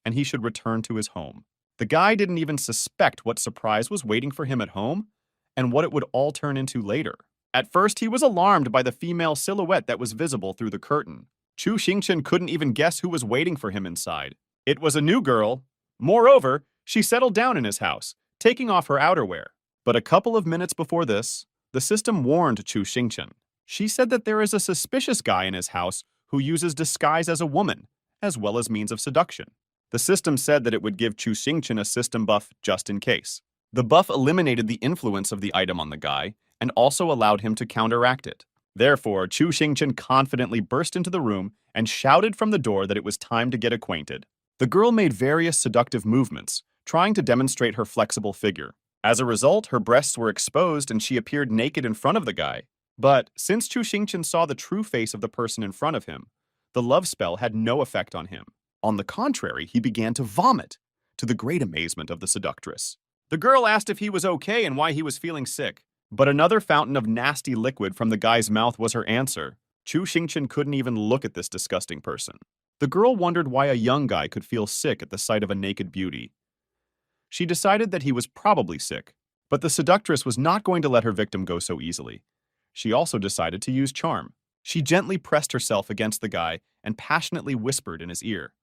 and he should return to his home. The guy didn't even suspect what surprise was waiting for him at home and what it would all turn into later. At first, he was alarmed by the female silhouette that was visible through the curtain. Chu Xingqian couldn't even guess who was waiting for him inside. It was a new girl. Moreover, she settled down in his house, taking off her outerwear. But a couple of minutes before this, the system warned Chu Xingqian. She said that there is a suspicious guy in his house who uses disguise as a woman, as well as means of seduction. The system said that it would give Chu Xingqian a system buff just in case. The buff eliminated the influence of the item on the guy and also allowed him to counteract it. Therefore, Chu Xingqian confidently burst into the room and shouted from the door that it was time to get acquainted. The girl made various seductive movements, trying to demonstrate her flexible figure. As a result, her breasts were exposed and she appeared naked in front of the guy. But since Chu Xingqian saw the true face of the person in front of him, the love spell had no effect on him. On the contrary, he began to vomit, to the great amazement of the seductress. The girl asked if he was okay and why he was feeling sick. But another fountain of nasty liquid from the guy's mouth was her answer. Chu Xingqian couldn't even look at this disgusting person. The girl wondered why a young guy could feel sick at the sight of a naked beauty. She decided that he was probably sick, but the seductress was not going to let her victim go so easily. She also decided to use charm. She gently pressed herself against the guy and passionately whispered in his ear.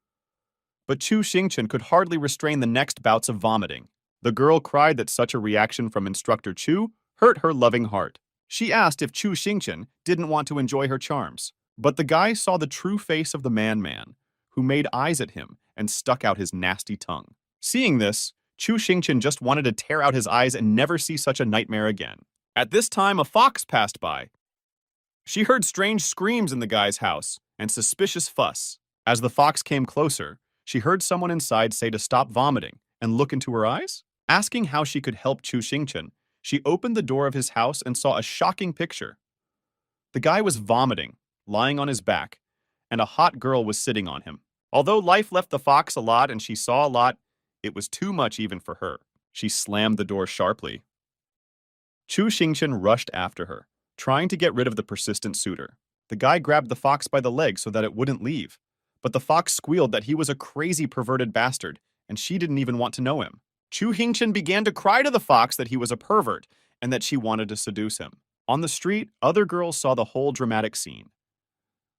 But Chu Xingqian could hardly restrain the next bouts of vomiting. The girl cried that such a reaction from Instructor Chu hurt her loving heart. She asked if Chu Xingqian didn't want to enjoy her charms. But the guy saw the true face of the man, who made eyes at him and stuck out his nasty tongue. Seeing this, Chu Xingqian just wanted to tear out his eyes and never see such a nightmare again. At this time, a fox passed by. She heard strange screams in the guy's house and suspicious fuss. As the fox came closer, she heard someone inside say to stop vomiting and look into her eyes. Asking how she could help Chu Xingqian, she opened the door of his house and saw a shocking picture. The guy was vomiting, lying on his back, and a hot girl was sitting on him. Although life left the fox a lot and she saw a lot, it was too much even for her. She slammed the door sharply. Chu Xingqian rushed after her, trying to get rid of the persistent suitor. The guy grabbed the fox by the leg so that it wouldn't leave, but the fox squealed that he was a crazy perverted bastard, and she didn't even want to know him. Chu Xingqian began to cry to the fox that he was a pervert and that she wanted to seduce him. On the street, other girls saw the whole dramatic scene.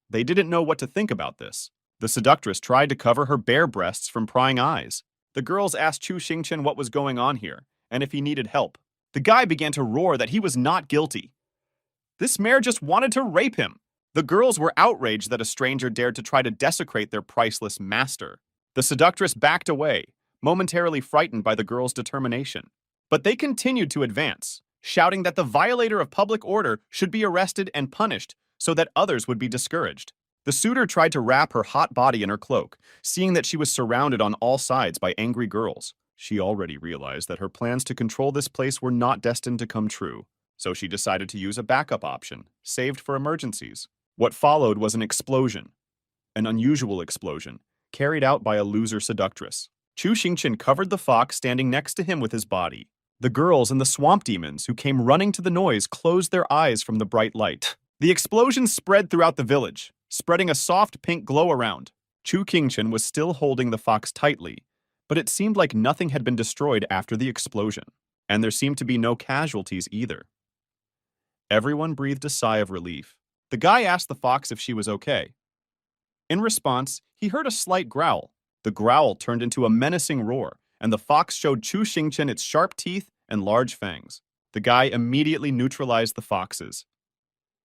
They didn't know what to think about this. The seductress tried to cover her bare breasts from prying eyes. The girls asked Chu Xingqian what was going on here and if he needed help. The guy began to roar that he was not guilty. This mare just wanted to rape him. The girls were outraged that a stranger dared to try to desecrate their priceless master. The seductress backed away, momentarily frightened by the girls' determination. But they continued to advance, shouting that the violator of public order should be arrested and punished so that others would be discouraged. The suitor tried to wrap her hot body in her cloak, seeing that she was surrounded on all sides by angry girls. She already realized that her plans to control this place were not destined to come true, so she decided to use a backup option, saved for emergencies. What followed was an explosion, an unusual explosion, carried out by a loser seductress. Chu Xingqian covered the fox standing next to him with his body. The girls and the swamp demons who came running to the noise closed their eyes from the bright light. The explosion spread throughout the village, spreading a soft pink glow around. Chu Xingqian was still holding the fox tightly, but it seemed like nothing had been destroyed after the explosion, and there seemed to be no casualties either. Everyone breathed a sigh of relief. The guy asked the fox if she was okay. In response, he heard a slight growl. The growl turned into a menacing roar, and the fox showed Chu Xingqian its sharp teeth and large fangs. The guy immediately neutralized the foxes,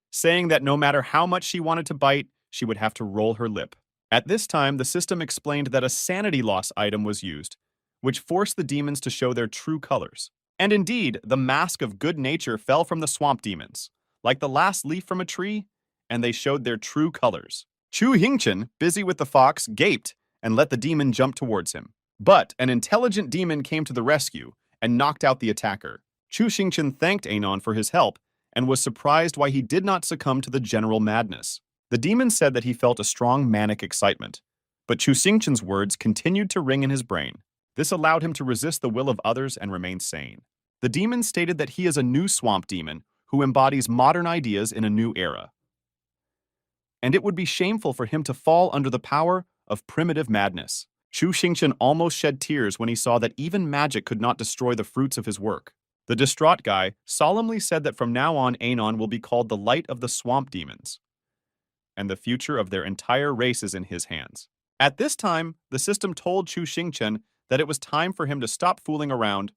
saying that no matter how much she wanted to bite, she would have to roll her lip. At this time, the system explained that a sanity loss item was used, which forced the demons to show their true colors. And indeed, the mask of good nature fell from the swamp demons, like the last leaf from a tree, and they showed their true colors. Chu Xingqian, busy with the fox, gaped and let the demon jump towards him. But an intelligent demon came to the rescue and knocked out the attacker. Chu Xingqian thanked Anon for his help and was surprised why he did not succumb to the general madness. The demon said that he felt a strong manic excitement, but Chu Xingqian's words continued to ring in his brain. This allowed him to resist the will of others and remain sane. The demon stated that he is a new swamp demon who embodies modern ideas in a new era, and it would be shameful for him to fall under the power of primitive madness. Chu Xingqian almost shed tears when he saw that even magic could not destroy the fruits of his work. The distraught guy solemnly said that from now on Anon will be called the light of the swamp demons, and the future of their entire race is in his hands. At this time, the system told Chu Xingqian that it was time for him to stop fooling around,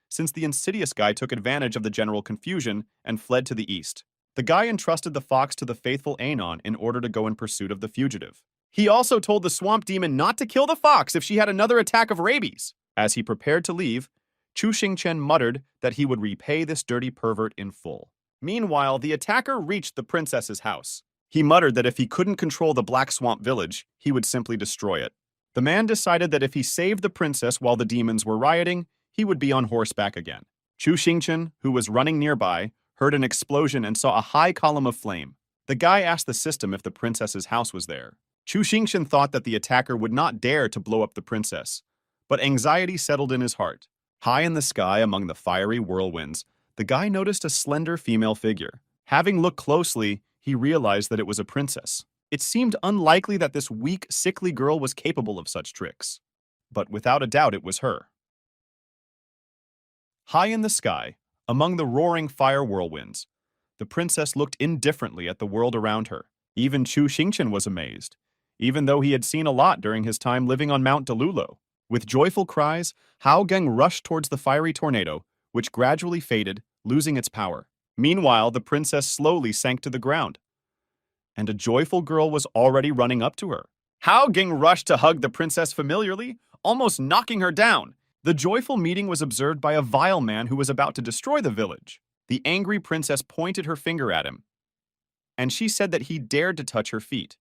since the insidious guy took advantage of the general confusion and fled to the east. The guy entrusted the fox to the faithful Anon in order to go in pursuit of the fugitive. He also told the swamp demon not to kill the fox if she had another attack of rabies. As he prepared to leave, Chu Xingqian muttered that he would repay this dirty pervert in full. Meanwhile, the attacker reached the princess's house. He muttered that if he couldn't control the Black Swamp village, he would simply destroy it. The man decided that if he saved the princess while the demons were rioting, he would be on horseback again. Chu Xingqian, who was running nearby, heard an explosion and saw a high column of flame. The guy asked the system if the princess's house was there. Chu Xingqian thought that the attacker would not dare to blow up the princess, but anxiety settled in his heart. High in the sky among the fiery whirlwinds, the guy noticed a slender female figure. Having looked closely, he realized that it was a princess. It seemed unlikely that this weak, sickly girl was capable of such tricks. But without a doubt it was her. High in the sky, among the roaring fire whirlwinds, the princess looked indifferently at the world around her. Even Chu Xingqian was amazed, even though he had seen a lot during his time living on Mount Delulo. With joyful cries, Hao Geng rushed towards the fiery tornado, which gradually faded, losing its power. Meanwhile, the princess slowly sank to the ground, and a joyful girl was already running up to her. Hao Geng rushed to hug the princess familiarly, almost knocking her down. The joyful meeting was observed by a vile man who was about to destroy the village. The angry princess pointed her finger at him, and she said that he dared to touch her feet.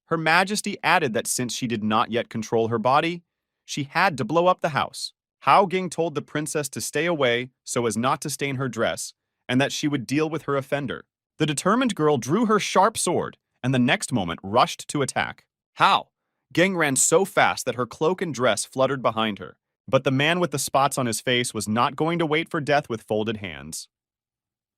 Her Majesty added that since she did not yet control her body, she had to blow up the house. Hao Ging told the princess to stay away so as not to stain her dress, and that she would deal with her offender. The determined girl drew her sharp sword, and the next moment rushed to attack. Hao Ging ran so fast that her cloak and dress fluttered behind her. But the man with the spots on his face was not going to wait for death with folded hands.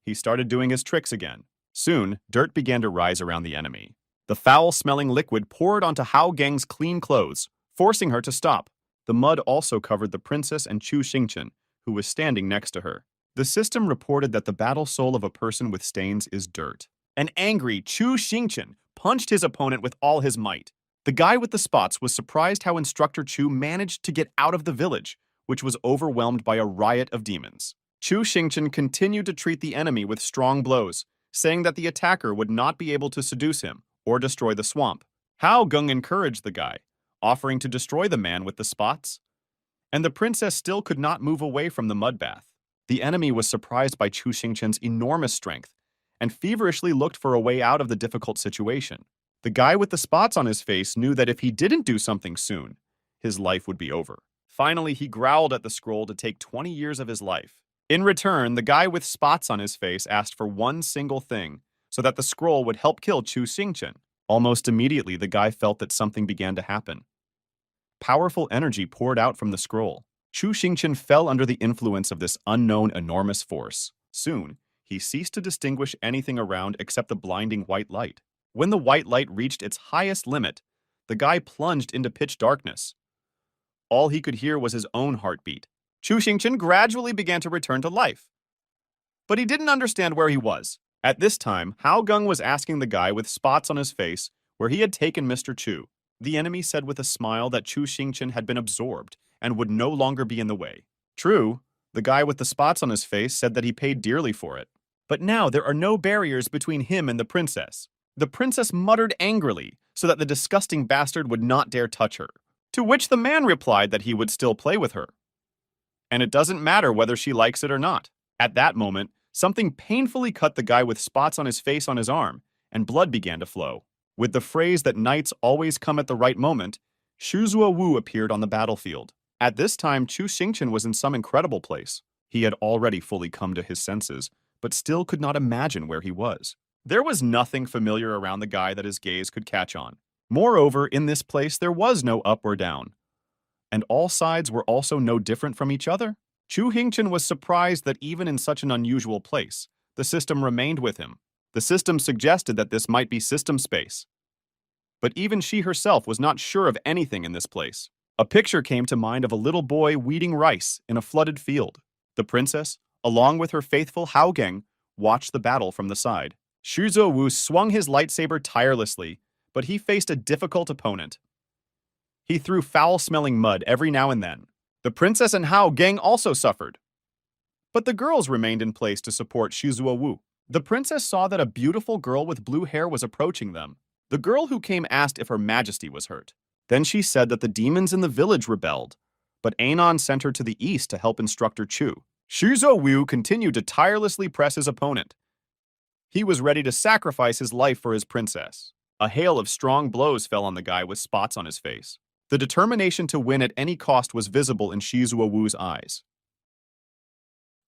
He started doing his tricks again. Soon, dirt began to rise around the enemy. The foul-smelling liquid poured onto Hao Geng's clean clothes, forcing her to stop. The mud also covered the princess and Chu Xingqian, who was standing next to her. The system reported that the battle soul of a person with stains is dirt. An angry Chu Xingqian punched his opponent with all his might. The guy with the spots was surprised how Instructor Chu managed to get out of the village, which was overwhelmed by a riot of demons. Chu Xingqian continued to treat the enemy with strong blows, saying that the attacker would not be able to seduce him or destroy the swamp. Hao Geng encouraged the guy, offering to destroy the man with the spots. And the princess still could not move away from the mud bath. The enemy was surprised by Chu Xingqian's enormous strength and feverishly looked for a way out of the difficult situation. The guy with the spots on his face knew that if he didn't do something soon, his life would be over. Finally, he growled at the scroll to take 20 years of his life. In return, the guy with spots on his face asked for one single thing, so that the scroll would help kill Chu Xingqian. Almost immediately, the guy felt that something began to happen. Powerful energy poured out from the scroll. Chu Xingqian fell under the influence of this unknown enormous force. Soon, he ceased to distinguish anything around except the blinding white light. When the white light reached its highest limit, the guy plunged into pitch darkness. All he could hear was his own heartbeat. Chu Xingqian gradually began to return to life. But he didn't understand where he was. At this time, Hao Geng was asking the guy with spots on his face where he had taken Mr. Chu. The enemy said with a smile that Chu Xingqian had been absorbed and would no longer be in the way. True, the guy with the spots on his face said that he paid dearly for it. But now there are no barriers between him and the princess. The princess muttered angrily so that the disgusting bastard would not dare touch her, to which the man replied that he would still play with her. And it doesn't matter whether she likes it or not. At that moment, something painfully cut the guy with spots on his face on his arm, and blood began to flow. With the phrase that knights always come at the right moment, Shuzuo Wu appeared on the battlefield. At this time, Chu Xingqian was in some incredible place. He had already fully come to his senses, but still could not imagine where he was. There was nothing familiar around the guy that his gaze could catch on. Moreover, in this place there was no up or down, and all sides were also no different from each other. Chu Xingqian was surprised that even in such an unusual place, the system remained with him. The system suggested that this might be system space. But even she herself was not sure of anything in this place. A picture came to mind of a little boy weeding rice in a flooded field. The princess, along with her faithful Hao Geng, watched the battle from the side. Shuzo Wu swung his lightsaber tirelessly, but he faced a difficult opponent. He threw foul-smelling mud every now and then. The princess and Hao Geng also suffered. But the girls remained in place to support Shuzo Wu. The princess saw that a beautiful girl with blue hair was approaching them. The girl who came asked if her majesty was hurt. Then she said that the demons in the village rebelled, but Anon sent her to the east to help Instructor Chu. Shuzo Wu continued to tirelessly press his opponent. He was ready to sacrifice his life for his princess. A hail of strong blows fell on the guy with spots on his face. The determination to win at any cost was visible in Shizuo Wu's eyes.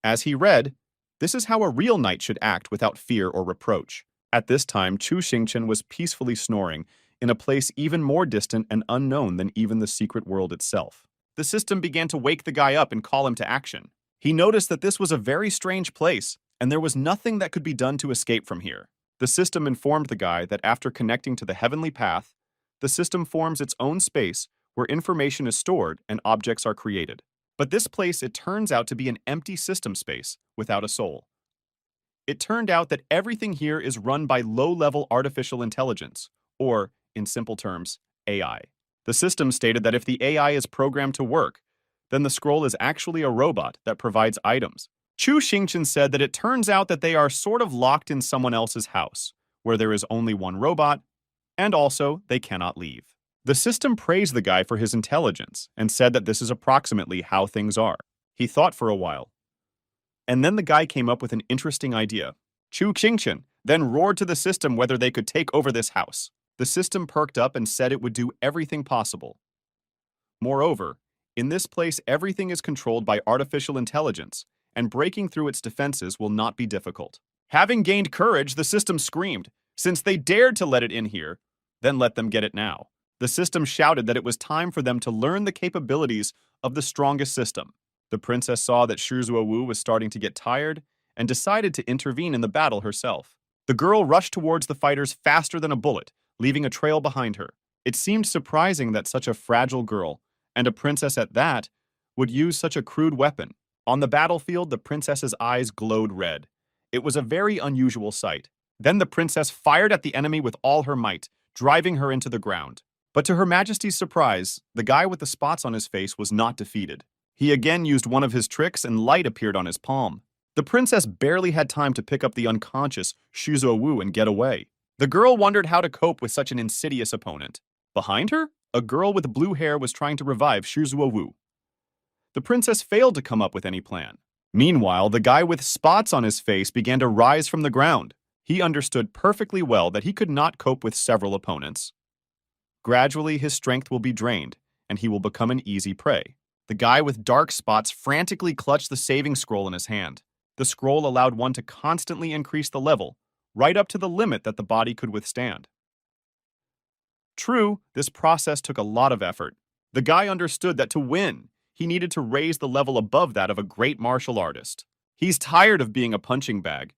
As he read, This is how a real knight should act without fear or reproach. At this time, Chu Xingchen was peacefully snoring in a place even more distant and unknown than even the secret world itself. The system began to wake the guy up and call him to action. He noticed that this was a very strange place, and there was nothing that could be done to escape from here. The system informed the guy that after connecting to the heavenly path, the system forms its own space where information is stored and objects are created. But this place, it turns out to be an empty system space without a soul. It turned out that everything here is run by low-level artificial intelligence, or, in simple terms, AI. The system stated that if the AI is programmed to work, then the scroll is actually a robot that provides items. Chu Xingchen said that it turns out that they are sort of locked in someone else's house, where there is only one robot, and also they cannot leave. The system praised the guy for his intelligence and said that this is approximately how things are. He thought for a while. And then the guy came up with an interesting idea. Chu Xingchen then roared to the system whether they could take over this house. The system perked up and said it would do everything possible. Moreover, in this place everything is controlled by artificial intelligence, and breaking through its defenses will not be difficult. Having gained courage, the system screamed, since they dared to let it in here, then let them get it now. The system shouted that it was time for them to learn the capabilities of the strongest system. The princess saw that Shizuo Wu was starting to get tired and decided to intervene in the battle herself. The girl rushed towards the fighters faster than a bullet, leaving a trail behind her. It seemed surprising that such a fragile girl, and a princess at that, would use such a crude weapon. On the battlefield, the princess's eyes glowed red. It was a very unusual sight. Then the princess fired at the enemy with all her might, driving her into the ground. But to Her Majesty's surprise, the guy with the spots on his face was not defeated. He again used one of his tricks and light appeared on his palm. The princess barely had time to pick up the unconscious Shizuo Wu and get away. The girl wondered how to cope with such an insidious opponent. Behind her, a girl with blue hair was trying to revive Shizuo Wu. The princess failed to come up with any plan. Meanwhile, the guy with spots on his face began to rise from the ground. He understood perfectly well that he could not cope with several opponents. Gradually, his strength will be drained, and he will become an easy prey. The guy with dark spots frantically clutched the saving scroll in his hand. The scroll allowed one to constantly increase the level, right up to the limit that the body could withstand. True, this process took a lot of effort. The guy understood that to win, he needed to raise the level above that of a great martial artist. He's tired of being a punching bag.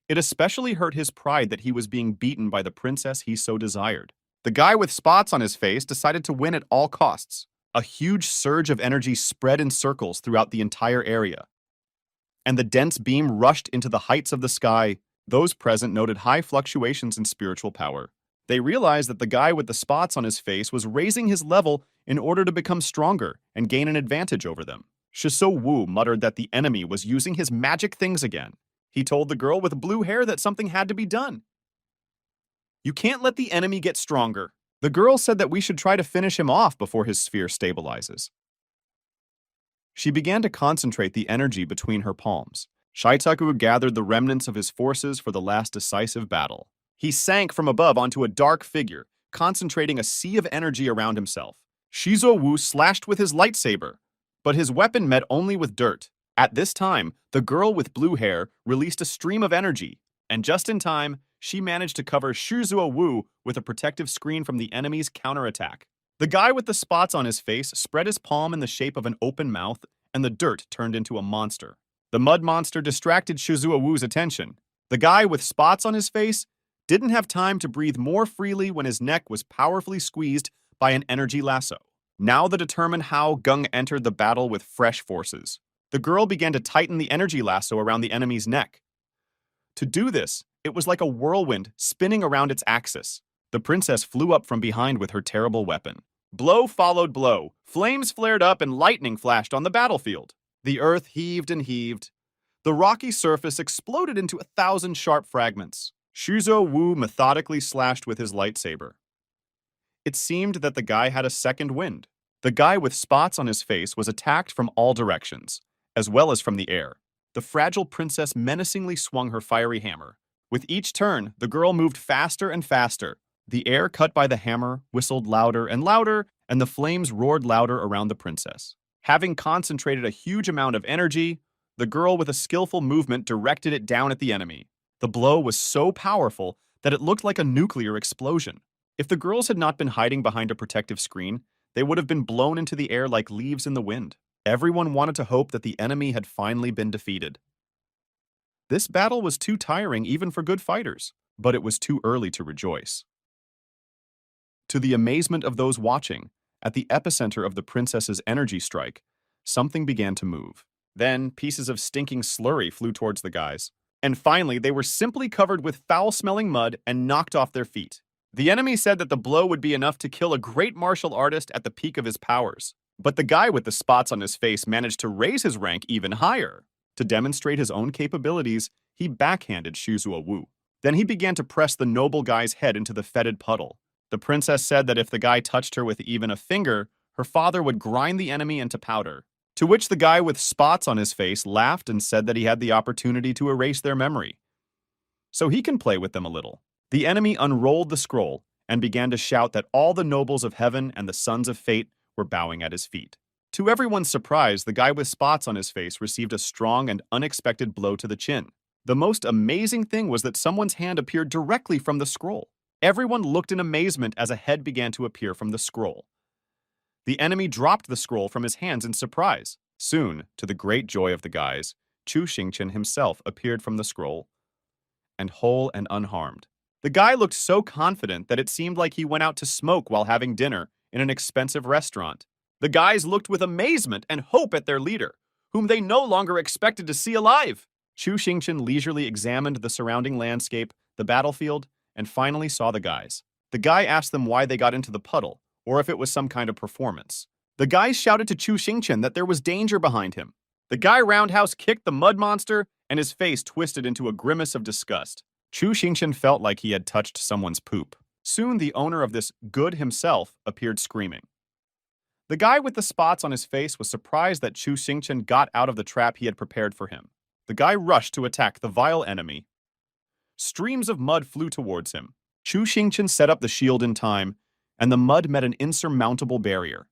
It especially hurt his pride that he was being beaten by the princess he so desired. The guy with spots on his face decided to win at all costs. A huge surge of energy spread in circles throughout the entire area, and the dense beam rushed into the heights of the sky. Those present noted high fluctuations in spiritual power. They realized that the guy with the spots on his face was raising his level in order to become stronger and gain an advantage over them. Shizuo Wu muttered that the enemy was using his magic things again. He told the girl with blue hair that something had to be done. You can't let the enemy get stronger. The girl said that we should try to finish him off before his sphere stabilizes. She began to concentrate the energy between her palms. Shaitaku gathered the remnants of his forces for the last decisive battle. He sank from above onto a dark figure, concentrating a sea of energy around himself. Shizuo Wu slashed with his lightsaber, but his weapon met only with dirt. At this time, the girl with blue hair released a stream of energy, and just in time, she managed to cover Shizuo Wu with a protective screen from the enemy's counterattack. The guy with the spots on his face spread his palm in the shape of an open mouth, and the dirt turned into a monster. The mud monster distracted Shizuo Wu's attention. The guy with spots on his face didn't have time to breathe more freely when his neck was powerfully squeezed by an energy lasso. Now the determined Hao Gung entered the battle with fresh forces. The girl began to tighten the energy lasso around the enemy's neck. To do this, it was like a whirlwind spinning around its axis. The princess flew up from behind with her terrible weapon. Blow followed blow. Flames flared up and lightning flashed on the battlefield. The earth heaved and heaved. The rocky surface exploded into 1,000 sharp fragments. Shizuo Wu methodically slashed with his lightsaber. It seemed that the guy had a second wind. The guy with spots on his face was attacked from all directions, as well as from the air. The fragile princess menacingly swung her fiery hammer. With each turn, the girl moved faster and faster. The air cut by the hammer whistled louder and louder, and the flames roared louder around the princess. Having concentrated a huge amount of energy, the girl with a skillful movement directed it down at the enemy. The blow was so powerful that it looked like a nuclear explosion. If the girls had not been hiding behind a protective screen, they would have been blown into the air like leaves in the wind. Everyone wanted to hope that the enemy had finally been defeated. This battle was too tiring even for good fighters, but it was too early to rejoice. To the amazement of those watching, at the epicenter of the princess's energy strike, something began to move. Then, pieces of stinking slurry flew towards the guys. And finally, they were simply covered with foul-smelling mud and knocked off their feet. The enemy said that the blow would be enough to kill a great martial artist at the peak of his powers. But the guy with the spots on his face managed to raise his rank even higher. To demonstrate his own capabilities, he backhanded Shizue Wu. Then he began to press the noble guy's head into the fetid puddle. The princess said that if the guy touched her with even a finger, her father would grind the enemy into powder. To which the guy with spots on his face laughed and said that he had the opportunity to erase their memory, so he can play with them a little. The enemy unrolled the scroll and began to shout that all the nobles of heaven and the sons of fate were bowing at his feet. To everyone's surprise, the guy with spots on his face received a strong and unexpected blow to the chin. The most amazing thing was that someone's hand appeared directly from the scroll. Everyone looked in amazement as a head began to appear from the scroll. The enemy dropped the scroll from his hands in surprise. Soon, to the great joy of the guys, Chu Xingqian himself appeared from the scroll, and whole and unharmed. The guy looked so confident that it seemed like he went out to smoke while having dinner in an expensive restaurant. The guys looked with amazement and hope at their leader, whom they no longer expected to see alive. Chu Xingqian leisurely examined the surrounding landscape, the battlefield, and finally saw the guys. The guy asked them why they got into the puddle, or if it was some kind of performance. The guys shouted to Chu Xingqian that there was danger behind him. The guy roundhouse kicked the mud monster, and his face twisted into a grimace of disgust. Chu Xingqian felt like he had touched someone's poop. Soon the owner of this good himself appeared screaming. The guy with the spots on his face was surprised that Chu Xingqian got out of the trap he had prepared for him. The guy rushed to attack the vile enemy. Streams of mud flew towards him. Chu Xingqian set up the shield in time, and the mud met an insurmountable barrier.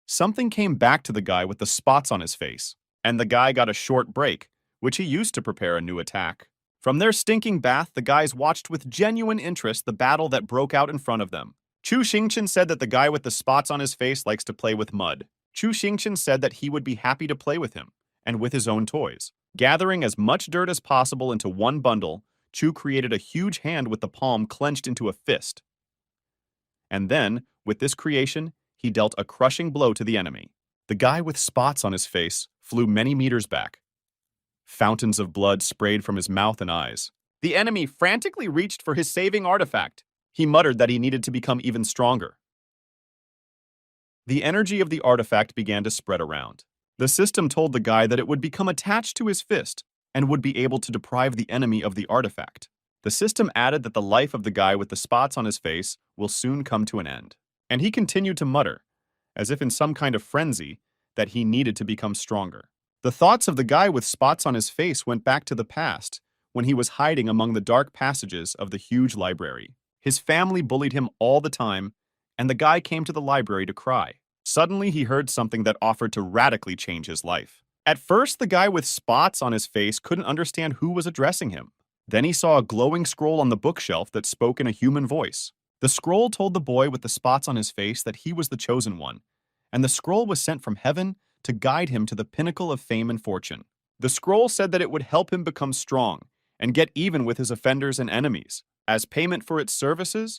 Something came back to the guy with the spots on his face, and the guy got a short break, which he used to prepare a new attack. From their stinking bath, the guys watched with genuine interest the battle that broke out in front of them. Chu Xingqian said that the guy with the spots on his face likes to play with mud. Chu Xingqian said that he would be happy to play with him, and with his own toys. Gathering as much dirt as possible into one bundle, Chu created a huge hand with the palm clenched into a fist. And then, with this creation, he dealt a crushing blow to the enemy. The guy with spots on his face flew many meters back. Fountains of blood sprayed from his mouth and eyes. The enemy frantically reached for his saving artifact. He muttered that he needed to become even stronger. The energy of the artifact began to spread around. The system told the guy that it would become attached to his fist and would be able to deprive the enemy of the artifact. The system added that the life of the guy with the spots on his face will soon come to an end. And he continued to mutter, as if in some kind of frenzy, that he needed to become stronger. The thoughts of the guy with spots on his face went back to the past, when he was hiding among the dark passages of the huge library. His family bullied him all the time, and the guy came to the library to cry. Suddenly, he heard something that offered to radically change his life. At first, the guy with spots on his face couldn't understand who was addressing him. Then he saw a glowing scroll on the bookshelf that spoke in a human voice. The scroll told the boy with the spots on his face that he was the chosen one, and the scroll was sent from heaven to guide him to the pinnacle of fame and fortune. The scroll said that it would help him become strong and get even with his offenders and enemies. As payment for its services,